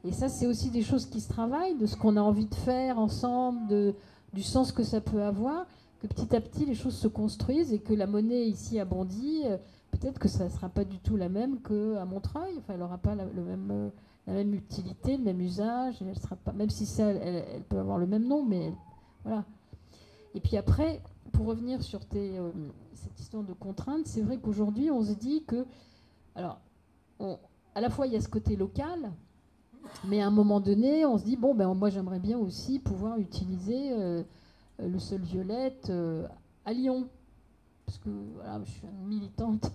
et ça c'est aussi des choses qui se travaillent, de ce qu'on a envie de faire ensemble, du sens que ça peut avoir, que petit à petit les choses se construisent, et que la monnaie ici à Bondy, peut-être que ça ne sera pas du tout la même qu'à Montreuil. Enfin, elle n'aura pas la même utilité, le même usage, elle sera pas, même si ça, elle peut avoir le même nom, mais voilà. Et puis après, pour revenir sur cette histoire de contraintes, c'est vrai qu'aujourd'hui, on se dit que, alors, à la fois il y a ce côté local, mais à un moment donné, on se dit, bon, ben moi j'aimerais bien aussi pouvoir utiliser le Sol Violette à Lyon, parce que voilà, je suis une militante.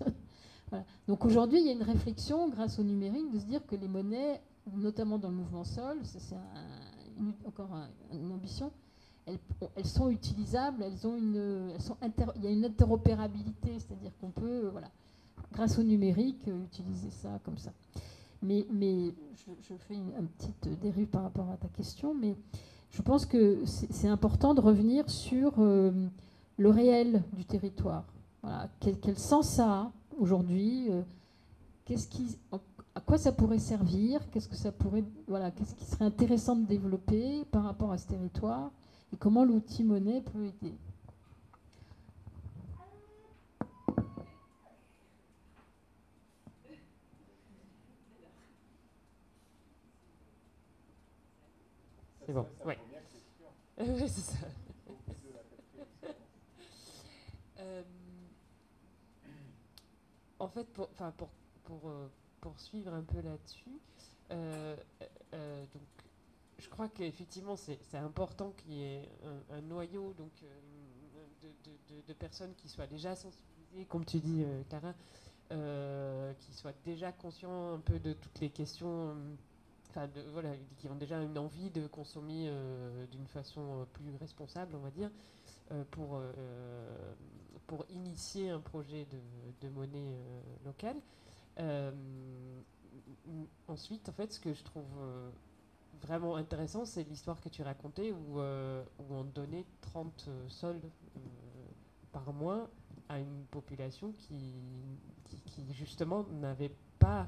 Voilà. Donc aujourd'hui, il y a une réflexion grâce au numérique de se dire que les monnaies, notamment dans le mouvement Sol, c'est encore une ambition, elles sont utilisables, il y a une interopérabilité, c'est-à-dire qu'on peut, voilà, grâce au numérique, utiliser ça comme ça. Mais je fais une petite dérive par rapport à ta question, mais je pense que c'est important de revenir sur le réel du territoire. Voilà. Quel sens ça a aujourd'hui, à quoi ça pourrait servir, qu'est-ce qui serait intéressant de développer par rapport à ce territoire, et comment l'outil monnaie peut aider. C'est bon, ouais. Oui, c'est ça. En fait, pour poursuivre un peu là-dessus, donc je crois qu'effectivement c'est important qu'il y ait un noyau donc, de personnes qui soient déjà sensibilisées, comme tu dis Clara, qui soient déjà conscients un peu de toutes les questions, voilà, qui ont déjà une envie de consommer d'une façon plus responsable, on va dire, pour initier un projet de monnaie locale. Ensuite, en fait, ce que je trouve vraiment intéressant, c'est l'histoire que tu racontais où on donnait 30 sols par mois à une population qui justement n'avait pas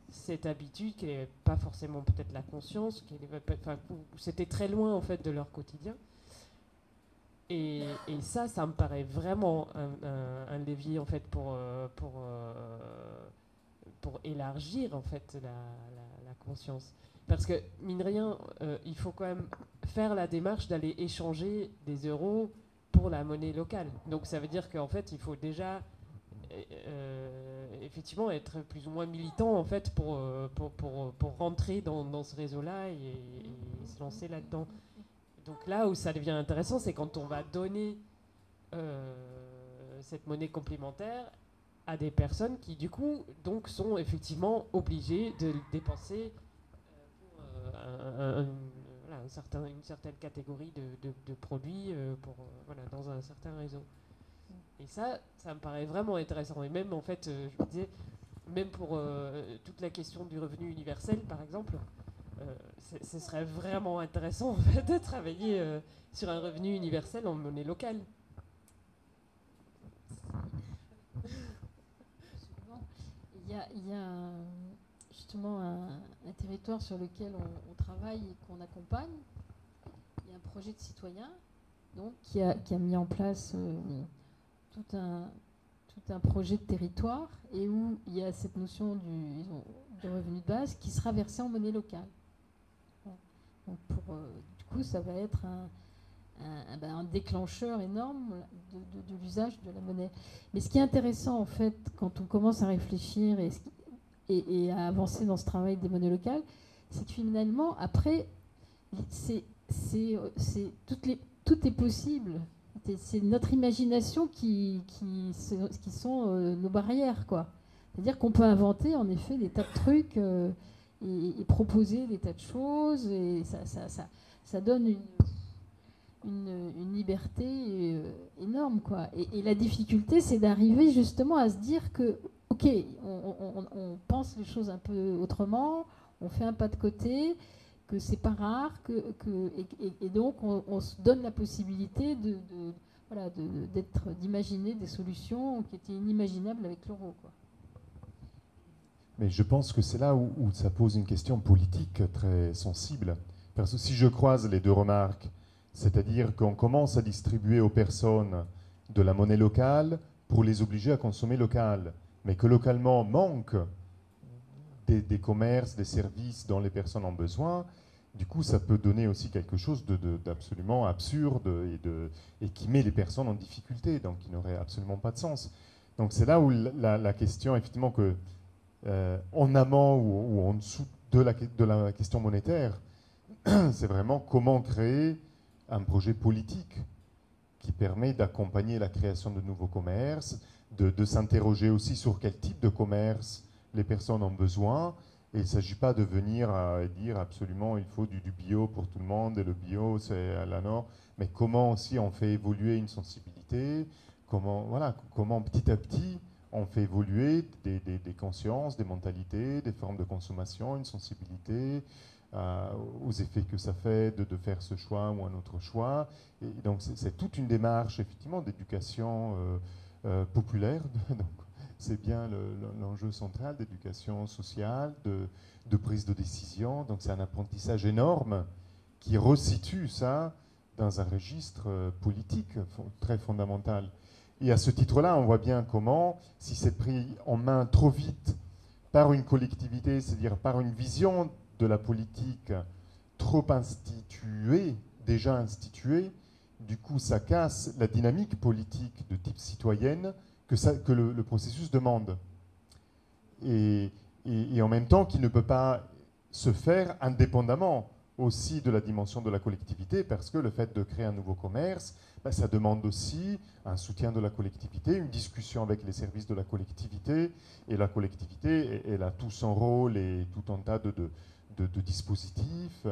cette habitude, qui n'avait pas forcément peut-être la conscience, c'était très loin en fait de leur quotidien. Et ça me paraît vraiment un levier en fait pour élargir en fait la conscience. Parce que mine de rien, il faut quand même faire la démarche d'aller échanger des euros pour la monnaie locale. Donc ça veut dire qu'en fait, il faut déjà effectivement être plus ou moins militant en fait pour rentrer dans ce réseau-là et se lancer là-dedans. Donc là où ça devient intéressant, c'est quand on va donner cette monnaie complémentaire à des personnes qui du coup donc sont effectivement obligées de dépenser une certaine catégorie de produits dans un certain réseau. Et ça me paraît vraiment intéressant. Et même en fait, je me disais, même pour toute la question du revenu universel par exemple, ce serait vraiment intéressant en fait, de travailler sur un revenu universel en monnaie locale. Il y a justement un territoire sur lequel on travaille et qu'on accompagne. Il y a un projet de citoyen donc, qui a mis en place tout un projet de territoire et où il y a cette notion de revenu de base qui sera versé en monnaie locale. Donc du coup, ça va être un déclencheur énorme de l'usage de la monnaie. Mais ce qui est intéressant, en fait, quand on commence à réfléchir et à avancer dans ce travail des monnaies locales, c'est que finalement, après, tout est possible. C'est notre imagination qui sont nos barrières, quoi. C'est-à-dire qu'on peut inventer, en effet, des tas de trucs et proposer des tas de choses, et ça donne une liberté énorme, quoi. Et la difficulté, c'est d'arriver justement à se dire que, ok, on pense les choses un peu autrement, on fait un pas de côté, que c'est pas rare, et donc on se donne la possibilité d'imaginer des solutions qui étaient inimaginables avec l'euro, quoi. Mais je pense que c'est là où ça pose une question politique très sensible. Parce que si je croise les deux remarques, c'est-à-dire qu'on commence à distribuer aux personnes de la monnaie locale pour les obliger à consommer local, mais que localement manque des commerces, des services dont les personnes ont besoin, du coup ça peut donner aussi quelque chose d'absolument absurde et qui met les personnes en difficulté, donc qui n'aurait absolument pas de sens. Donc c'est là où la question, effectivement, que en amont ou en dessous de la question monétaire, c'est vraiment comment créer un projet politique qui permet d'accompagner la création de nouveaux commerces, de s'interroger aussi sur quel type de commerce les personnes ont besoin. Et il ne s'agit pas de venir dire absolument il faut du bio pour tout le monde et le bio c'est à la norme, mais comment aussi on fait évoluer une sensibilité, comment petit à petit on fait évoluer des consciences, des mentalités, des formes de consommation, une sensibilité aux effets que ça fait de faire ce choix ou un autre choix. Et donc c'est toute une démarche effectivement d'éducation populaire. Donc c'est bien l'enjeu central d'éducation sociale, de prise de décision. Donc c'est un apprentissage énorme qui resitue ça dans un registre politique très fondamental. Et à ce titre-là, on voit bien comment, si c'est pris en main trop vite par une collectivité, c'est-à-dire par une vision de la politique trop instituée, déjà instituée, du coup ça casse la dynamique politique de type citoyenne que le processus demande. Et en même temps qu'il ne peut pas se faire indépendamment aussi de la dimension de la collectivité, parce que le fait de créer un nouveau commerce, ça demande aussi un soutien de la collectivité, une discussion avec les services de la collectivité, et la collectivité, elle a tout son rôle et tout un tas de dispositifs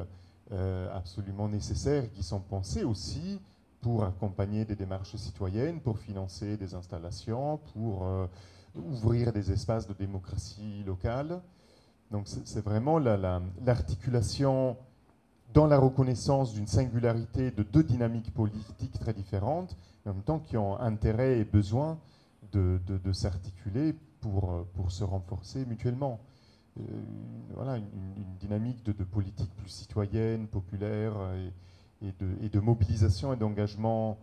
absolument nécessaires qui sont pensés aussi pour accompagner des démarches citoyennes, pour financer des installations, pour ouvrir des espaces de démocratie locale. Donc c'est vraiment l'articulation dans la reconnaissance d'une singularité de deux dynamiques politiques très différentes, mais en même temps qui ont intérêt et besoin de s'articuler pour se renforcer mutuellement. Voilà, une dynamique de politique plus citoyenne, populaire et de mobilisation et d'engagement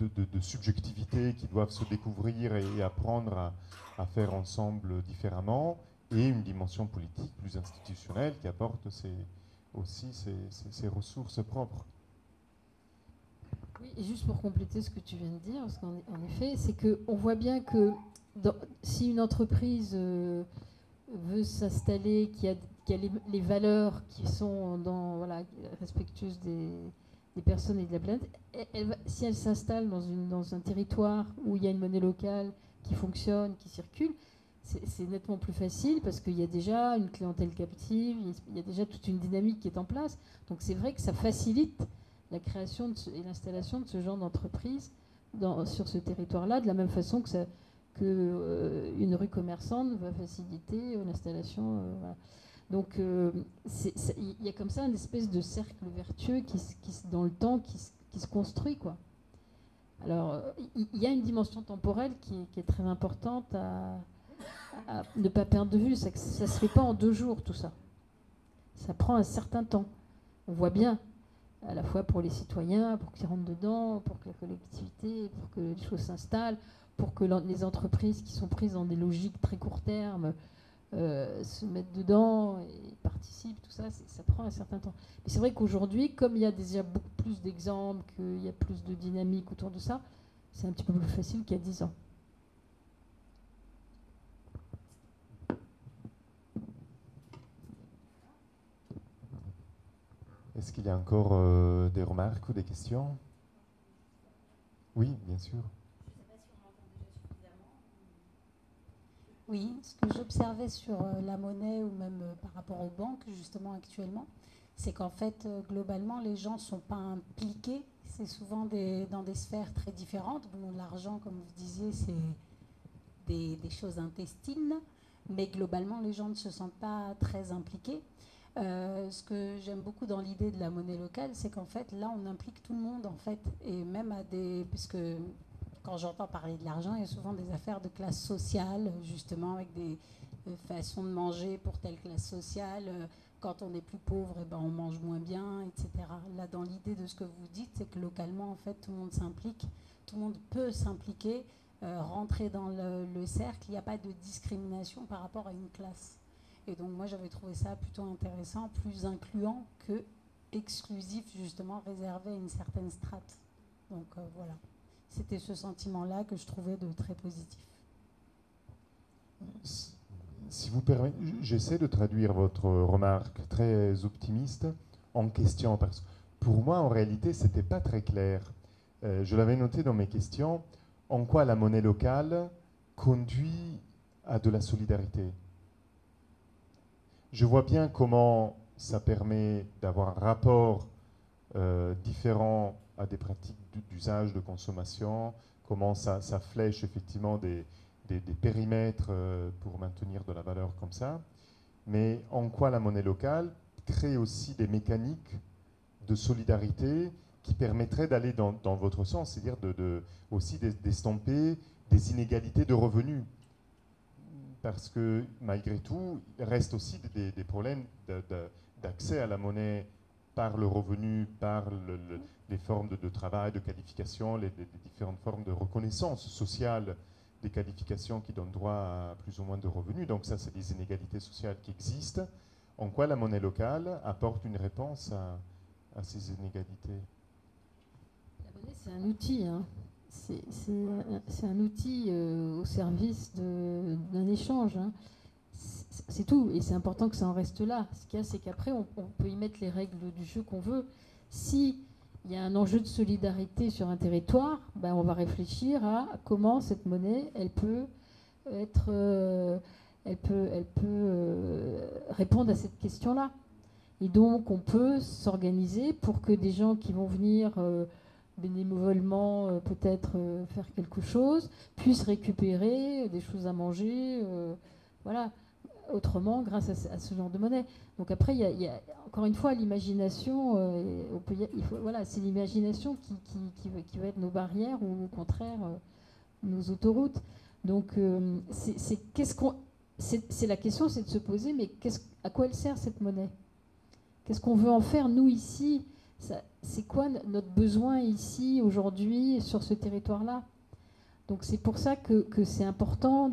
de subjectivité qui doivent se découvrir et apprendre à faire ensemble différemment, et une dimension politique plus institutionnelle qui apporte aussi ses ressources propres. Oui, et juste pour compléter ce que tu viens de dire, parce qu'en effet, c'est qu'on voit bien que si une entreprise veut s'installer, qui a les valeurs qui sont respectueuses des personnes et de la planète, si elle s'installe dans un territoire où il y a une monnaie locale qui fonctionne, qui circule, c'est nettement plus facile parce qu'il y a déjà une clientèle captive, il y a déjà toute une dynamique qui est en place. Donc c'est vrai que ça facilite la création et l'installation de ce genre d'entreprise sur ce territoire-là, de la même façon qu'une rue commerçante va faciliter l'installation. Voilà. Donc il y a comme ça une espèce de cercle vertueux qui dans le temps qui se construit, quoi. Alors il y a une dimension temporelle qui est très importante à ne pas perdre de vue. Ça ne se fait pas en 2 jours, tout ça. Ça prend un certain temps. On voit bien, à la fois pour les citoyens, pour qu'ils rentrent dedans, pour que la collectivité, pour que les choses s'installent, pour que les entreprises qui sont prises dans des logiques très court terme se mettent dedans et participent, tout ça, ça prend un certain temps. Mais c'est vrai qu'aujourd'hui, comme il y a déjà beaucoup plus d'exemples, qu'il y a plus de dynamique autour de ça, c'est un petit peu plus facile qu'il y a 10 ans. Est-ce qu'il y a encore des remarques ou des questions? Oui, bien sûr. Oui, ce que j'observais sur la monnaie ou même par rapport aux banques, justement, actuellement, c'est qu'en fait, globalement, les gens ne sont pas impliqués. C'est souvent dans des sphères très différentes. Bon, l'argent, comme vous disiez, c'est des choses intestines, mais globalement, les gens ne se sentent pas très impliqués. Ce que j'aime beaucoup dans l'idée de la monnaie locale, c'est qu'en fait, là, on implique tout le monde, en fait, et même puisque quand j'entends parler de l'argent, il y a souvent des affaires de classe sociale, justement, avec des façons de manger pour telle classe sociale. Quand on est plus pauvre, eh ben, on mange moins bien, etc. Là, dans l'idée de ce que vous dites, c'est que localement, en fait, tout le monde s'implique, tout le monde peut s'impliquer, rentrer dans le cercle. Il n'y a pas de discrimination par rapport à une classe. Et donc, moi, j'avais trouvé ça plutôt intéressant, plus incluant que exclusif, justement, réservé à une certaine strate. Donc, voilà. C'était ce sentiment-là que je trouvais de très positif. Si vous permettez, j'essaie de traduire votre remarque très optimiste en question, parce que pour moi, en réalité, ce n'était pas très clair. Je l'avais noté dans mes questions, en quoi la monnaie locale conduit à de la solidarité. Je vois bien comment ça permet d'avoir un rapport différent à des pratiques d'usage, de consommation, comment ça flèche effectivement des périmètres pour maintenir de la valeur comme ça, mais en quoi la monnaie locale crée aussi des mécaniques de solidarité qui permettraient d'aller dans votre sens, c'est-à-dire aussi d'estomper des inégalités de revenus. Parce que malgré tout, il reste aussi des problèmes d'accès à la monnaie par le revenu, par les formes de travail, de qualification, les différentes formes de reconnaissance sociale des qualifications qui donnent droit à plus ou moins de revenus. Donc ça, c'est des inégalités sociales qui existent. En quoi la monnaie locale apporte une réponse à ces inégalités? La monnaie, c'est un outil, hein. C'est un outil au service d'un échange, hein. C'est tout, et c'est important que ça en reste là. Ce qu'il y a, c'est qu'après, on peut y mettre les règles du jeu qu'on veut. Si il y a un enjeu de solidarité sur un territoire, ben on va réfléchir à comment cette monnaie, elle peut répondre à cette question-là. Et donc, on peut s'organiser pour que des gens qui vont venir bénévolement peut-être faire quelque chose puissent récupérer des choses à manger, voilà, autrement grâce à ce genre de monnaie. Donc après, il y a encore une fois l'imagination. Voilà, c'est l'imagination qui va être nos barrières ou au contraire nos autoroutes. Donc c'est la question, c'est de se poser, mais à quoi elle sert cette monnaie? Qu'est-ce qu'on veut en faire nous ici? c'est quoi notre besoin ici, aujourd'hui, sur ce territoire-là. Donc c'est pour ça que c'est important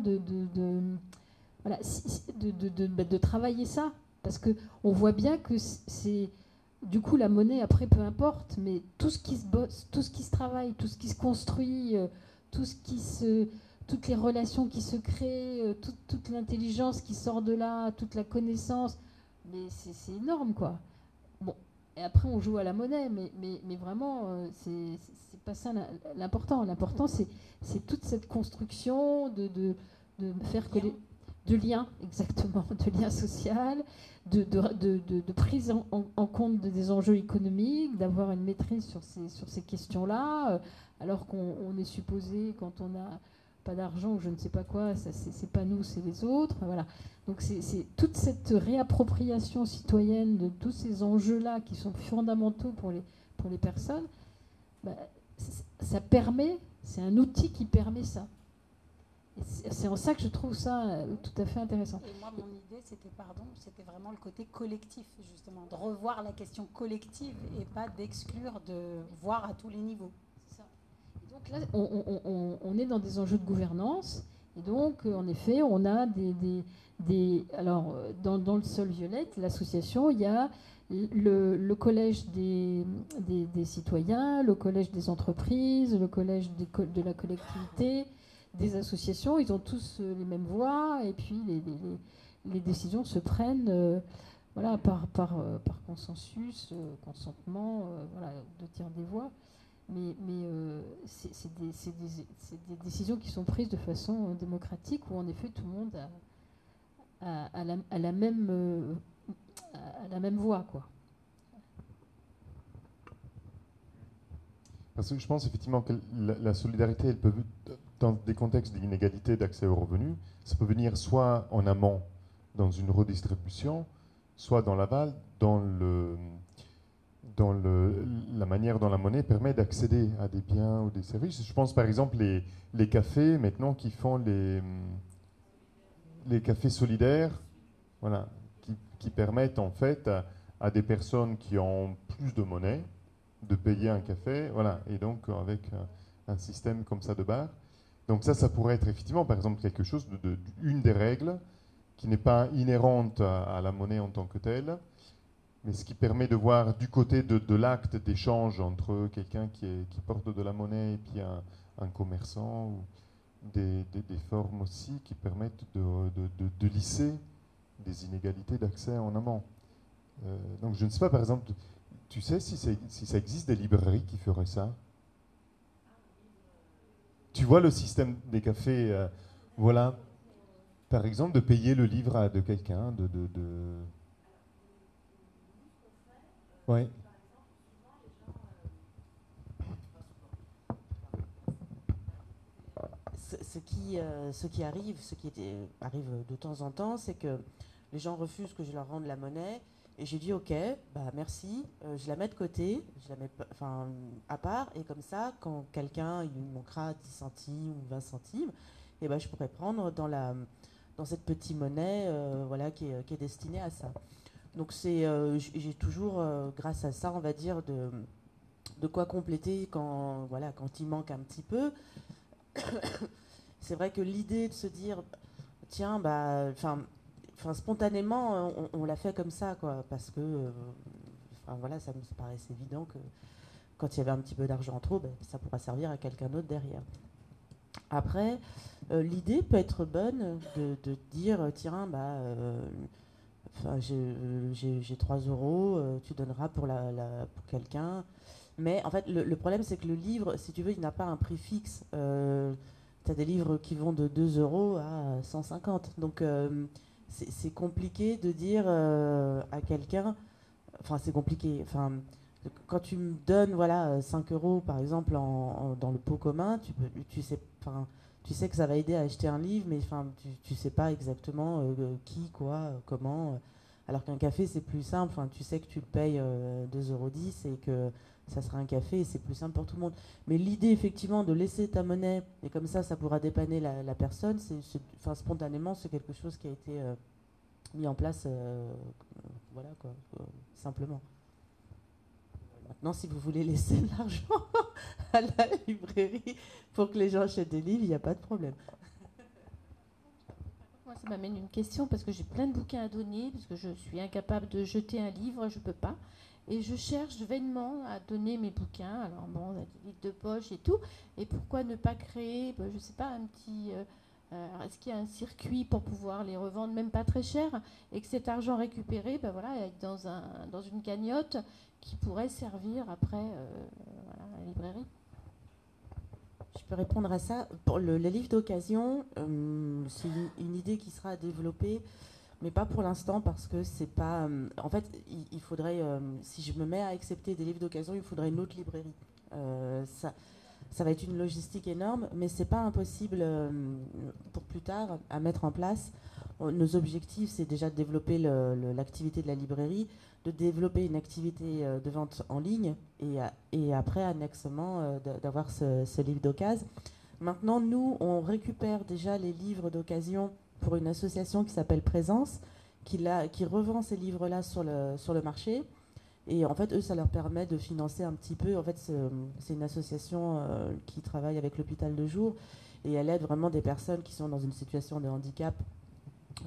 voilà, de travailler ça. Parce qu'on voit bien que c'est... Du coup, la monnaie, après, peu importe, mais tout ce qui se bosse, tout ce qui se travaille, tout ce qui se construit, toutes les relations qui se créent, toute l'intelligence qui sort de là, toute la connaissance, mais c'est énorme, quoi. Bon, et après, on joue à la monnaie, mais vraiment, c'est pas ça l'important. L'important, c'est toute cette construction de faire que de liens, exactement, de liens sociaux, de prise en compte des enjeux économiques, d'avoir une maîtrise sur ces questions-là, alors qu'on est supposé, quand on n'a pas d'argent ou je ne sais pas quoi, c'est pas nous, c'est les autres. Voilà. Donc c'est toute cette réappropriation citoyenne de tous ces enjeux-là qui sont fondamentaux pour les personnes, bah, ça permet, c'est un outil qui permet ça. C'est en ça que je trouve ça tout à fait intéressant. Et moi, mon idée, c'était vraiment le côté collectif, justement, de revoir la question collective et pas d'exclure, de voir à tous les niveaux. C'est ça. Et donc là, on est dans des enjeux de gouvernance, et donc, en effet, on a alors, dans le Sol Violette, l'association, il y a le collège des citoyens, le collège des entreprises, le collège de la collectivité, des associations, ils ont tous les mêmes voix, et puis les décisions se prennent voilà, par consensus, consentement, voilà, de tiers des voix. Mais c'est des décisions qui sont prises de façon démocratique, où en effet tout le monde a la même voix, quoi. Parce que je pense effectivement que la solidarité, elle peut, dans des contextes d'inégalité d'accès aux revenus, ça peut venir soit en amont, dans une redistribution, soit dans l'aval, dans la manière dont la monnaie permet d'accéder à des biens ou des services. Je pense par exemple les cafés maintenant qui font les cafés solidaires, voilà, qui permettent en fait à des personnes qui ont plus de monnaie de payer un café, voilà, et donc avec un système comme ça de bar. Donc ça pourrait être effectivement par exemple quelque chose une des règles qui n'est pas inhérente à la monnaie en tant que telle, mais ce qui permet de voir du côté de l'acte d'échange entre quelqu'un qui porte de la monnaie et puis un commerçant, ou des formes aussi qui permettent de lisser des inégalités d'accès en amont. Donc je ne sais pas, par exemple, tu sais si ça existe des librairies qui feraient ça? Tu vois le système des cafés, voilà, par exemple, de payer le livre de quelqu'un, Ouais. Ce qui arrive de temps en temps, c'est que les gens refusent que je leur rende la monnaie. Et j'ai dit ok, bah merci, je la mets de côté, je la mets à part, et comme ça, quand quelqu'un il me manquera 10 centimes ou 20 centimes, et ben je pourrais prendre dans cette petite monnaie voilà, qui est destinée à ça. Donc j'ai toujours, grâce à ça, on va dire, de quoi compléter quand il manque un petit peu. C'est vrai que l'idée de se dire, tiens, spontanément, on l'a fait comme ça, quoi, parce que, voilà, ça me paraissait évident que quand il y avait un petit peu d'argent en trop, ça pourra servir à quelqu'un d'autre derrière. Après, l'idée peut être bonne de dire, tiens, j'ai 3 €, tu donneras pour quelqu'un. Mais en fait, le problème, c'est que le livre, si tu veux, il n'a pas un prix fixe. Tu as des livres qui vont de 2 € à 150. Donc, c'est compliqué de dire à quelqu'un... Enfin, c'est compliqué. Enfin, quand tu me donnes 5 € par exemple dans le pot commun, tu sais que ça va aider à acheter un livre, mais tu sais pas exactement qui, quoi, comment. Alors qu'un café, c'est plus simple. Tu sais que tu le payes 2,10 € et que ça sera un café et c'est plus simple pour tout le monde. Mais l'idée, effectivement, de laisser ta monnaie, et comme ça pourra dépanner la personne, spontanément, c'est quelque chose qui a été mis en place, voilà, quoi, simplement. Maintenant, si vous voulez laisser de l'argent à la librairie pour que les gens achètent des livres, il n'y a pas de problème. Moi, ça m'amène une question parce que j'ai plein de bouquins à donner, parce que je suis incapable de jeter un livre, je ne peux pas. Et je cherche vainement à donner mes bouquins. Alors bon, des livres de poche et tout. Et pourquoi ne pas créer, je ne sais pas, un petit... est-ce qu'il y a un circuit pour pouvoir les revendre, même pas très cher, et que cet argent récupéré, voilà, est dans une cagnotte qui pourrait servir après voilà, à la librairie? Je peux répondre à ça. Pour les livres d'occasion, c'est une idée qui sera développée, mais pas pour l'instant parce que c'est pas. En fait, il faudrait, si je me mets à accepter des livres d'occasion, il faudrait une autre librairie. Ça va être une logistique énorme, mais c'est pas impossible pour plus tard à mettre en place. Nos objectifs, c'est déjà de développer l'activité de la librairie, de développer une activité de vente en ligne et après, annexement, d'avoir ce livre d'occasion. Maintenant, nous, on récupère déjà les livres d'occasion pour une association qui s'appelle Présence, qui revend ces livres-là sur le marché. Et en fait, eux, ça leur permet de financer un petit peu. En fait, c'est une association qui travaille avec l'hôpital de jour et elle aide vraiment des personnes qui sont dans une situation de handicap,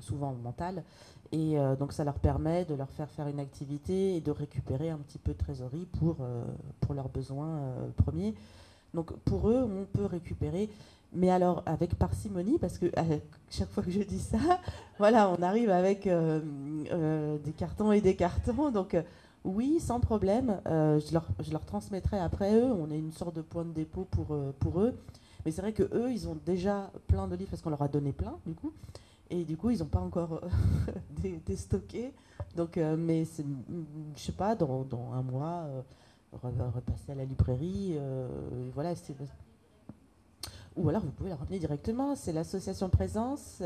souvent mental. Et donc, ça leur permet de leur faire une activité et de récupérer un petit peu de trésorerie pour leurs besoins premiers. Donc, pour eux, on peut récupérer. Mais alors, avec parcimonie, parce que chaque fois que je dis ça, voilà, on arrive avec des cartons et des cartons. Donc, oui, sans problème. Je leur transmettrai après eux. On est une sorte de point de dépôt pour eux. Mais c'est vrai qu'eux, ils ont déjà plein de livres parce qu'on leur a donné plein, du coup. Et du coup, ils n'ont pas encore déstocké. Donc, mais je sais pas, dans un mois, repasser à la librairie. Voilà. Ou alors, vous pouvez la ramener directement. C'est l'association Présence.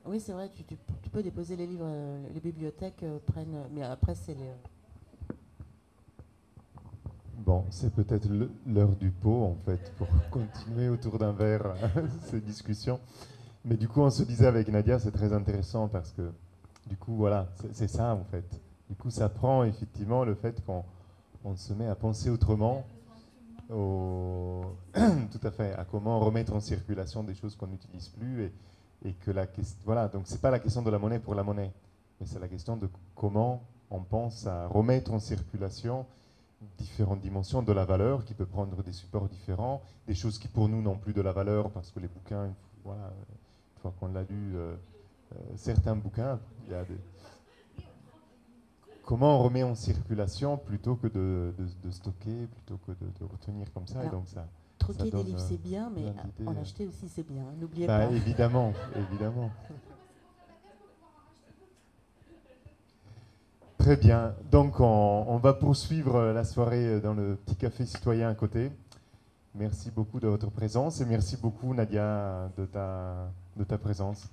Oui, c'est vrai, tu peux déposer les livres, les bibliothèques prennent, mais après c'est les... Bon, c'est peut-être l'heure du pot, en fait, pour continuer autour d'un verre ces discussions. Mais du coup, on se disait avec Nadia, c'est très intéressant parce que, du coup, voilà, c'est ça, en fait. Du coup, ça prend effectivement le fait qu'on se met à penser autrement, tout à fait, à comment remettre en circulation des choses qu'on n'utilise plus et que la question, voilà, donc c'est pas la question de la monnaie pour la monnaie, mais c'est la question de comment on pense à remettre en circulation différentes dimensions de la valeur qui peut prendre des supports différents, des choses qui pour nous n'ont plus de la valeur parce que les bouquins, voilà, une fois qu'on l'a lu, certains bouquins, il y a des... Comment on remet en circulation plutôt que de stocker, plutôt que de retenir comme ça. Alors, et donc ça troquer donne, des livres c'est bien, mais en acheter aussi c'est bien, n'oubliez pas. Évidemment, évidemment. Très bien. Donc, on va poursuivre la soirée dans le petit café citoyen à côté. Merci beaucoup de votre présence et merci beaucoup, Nadia, de ta présence.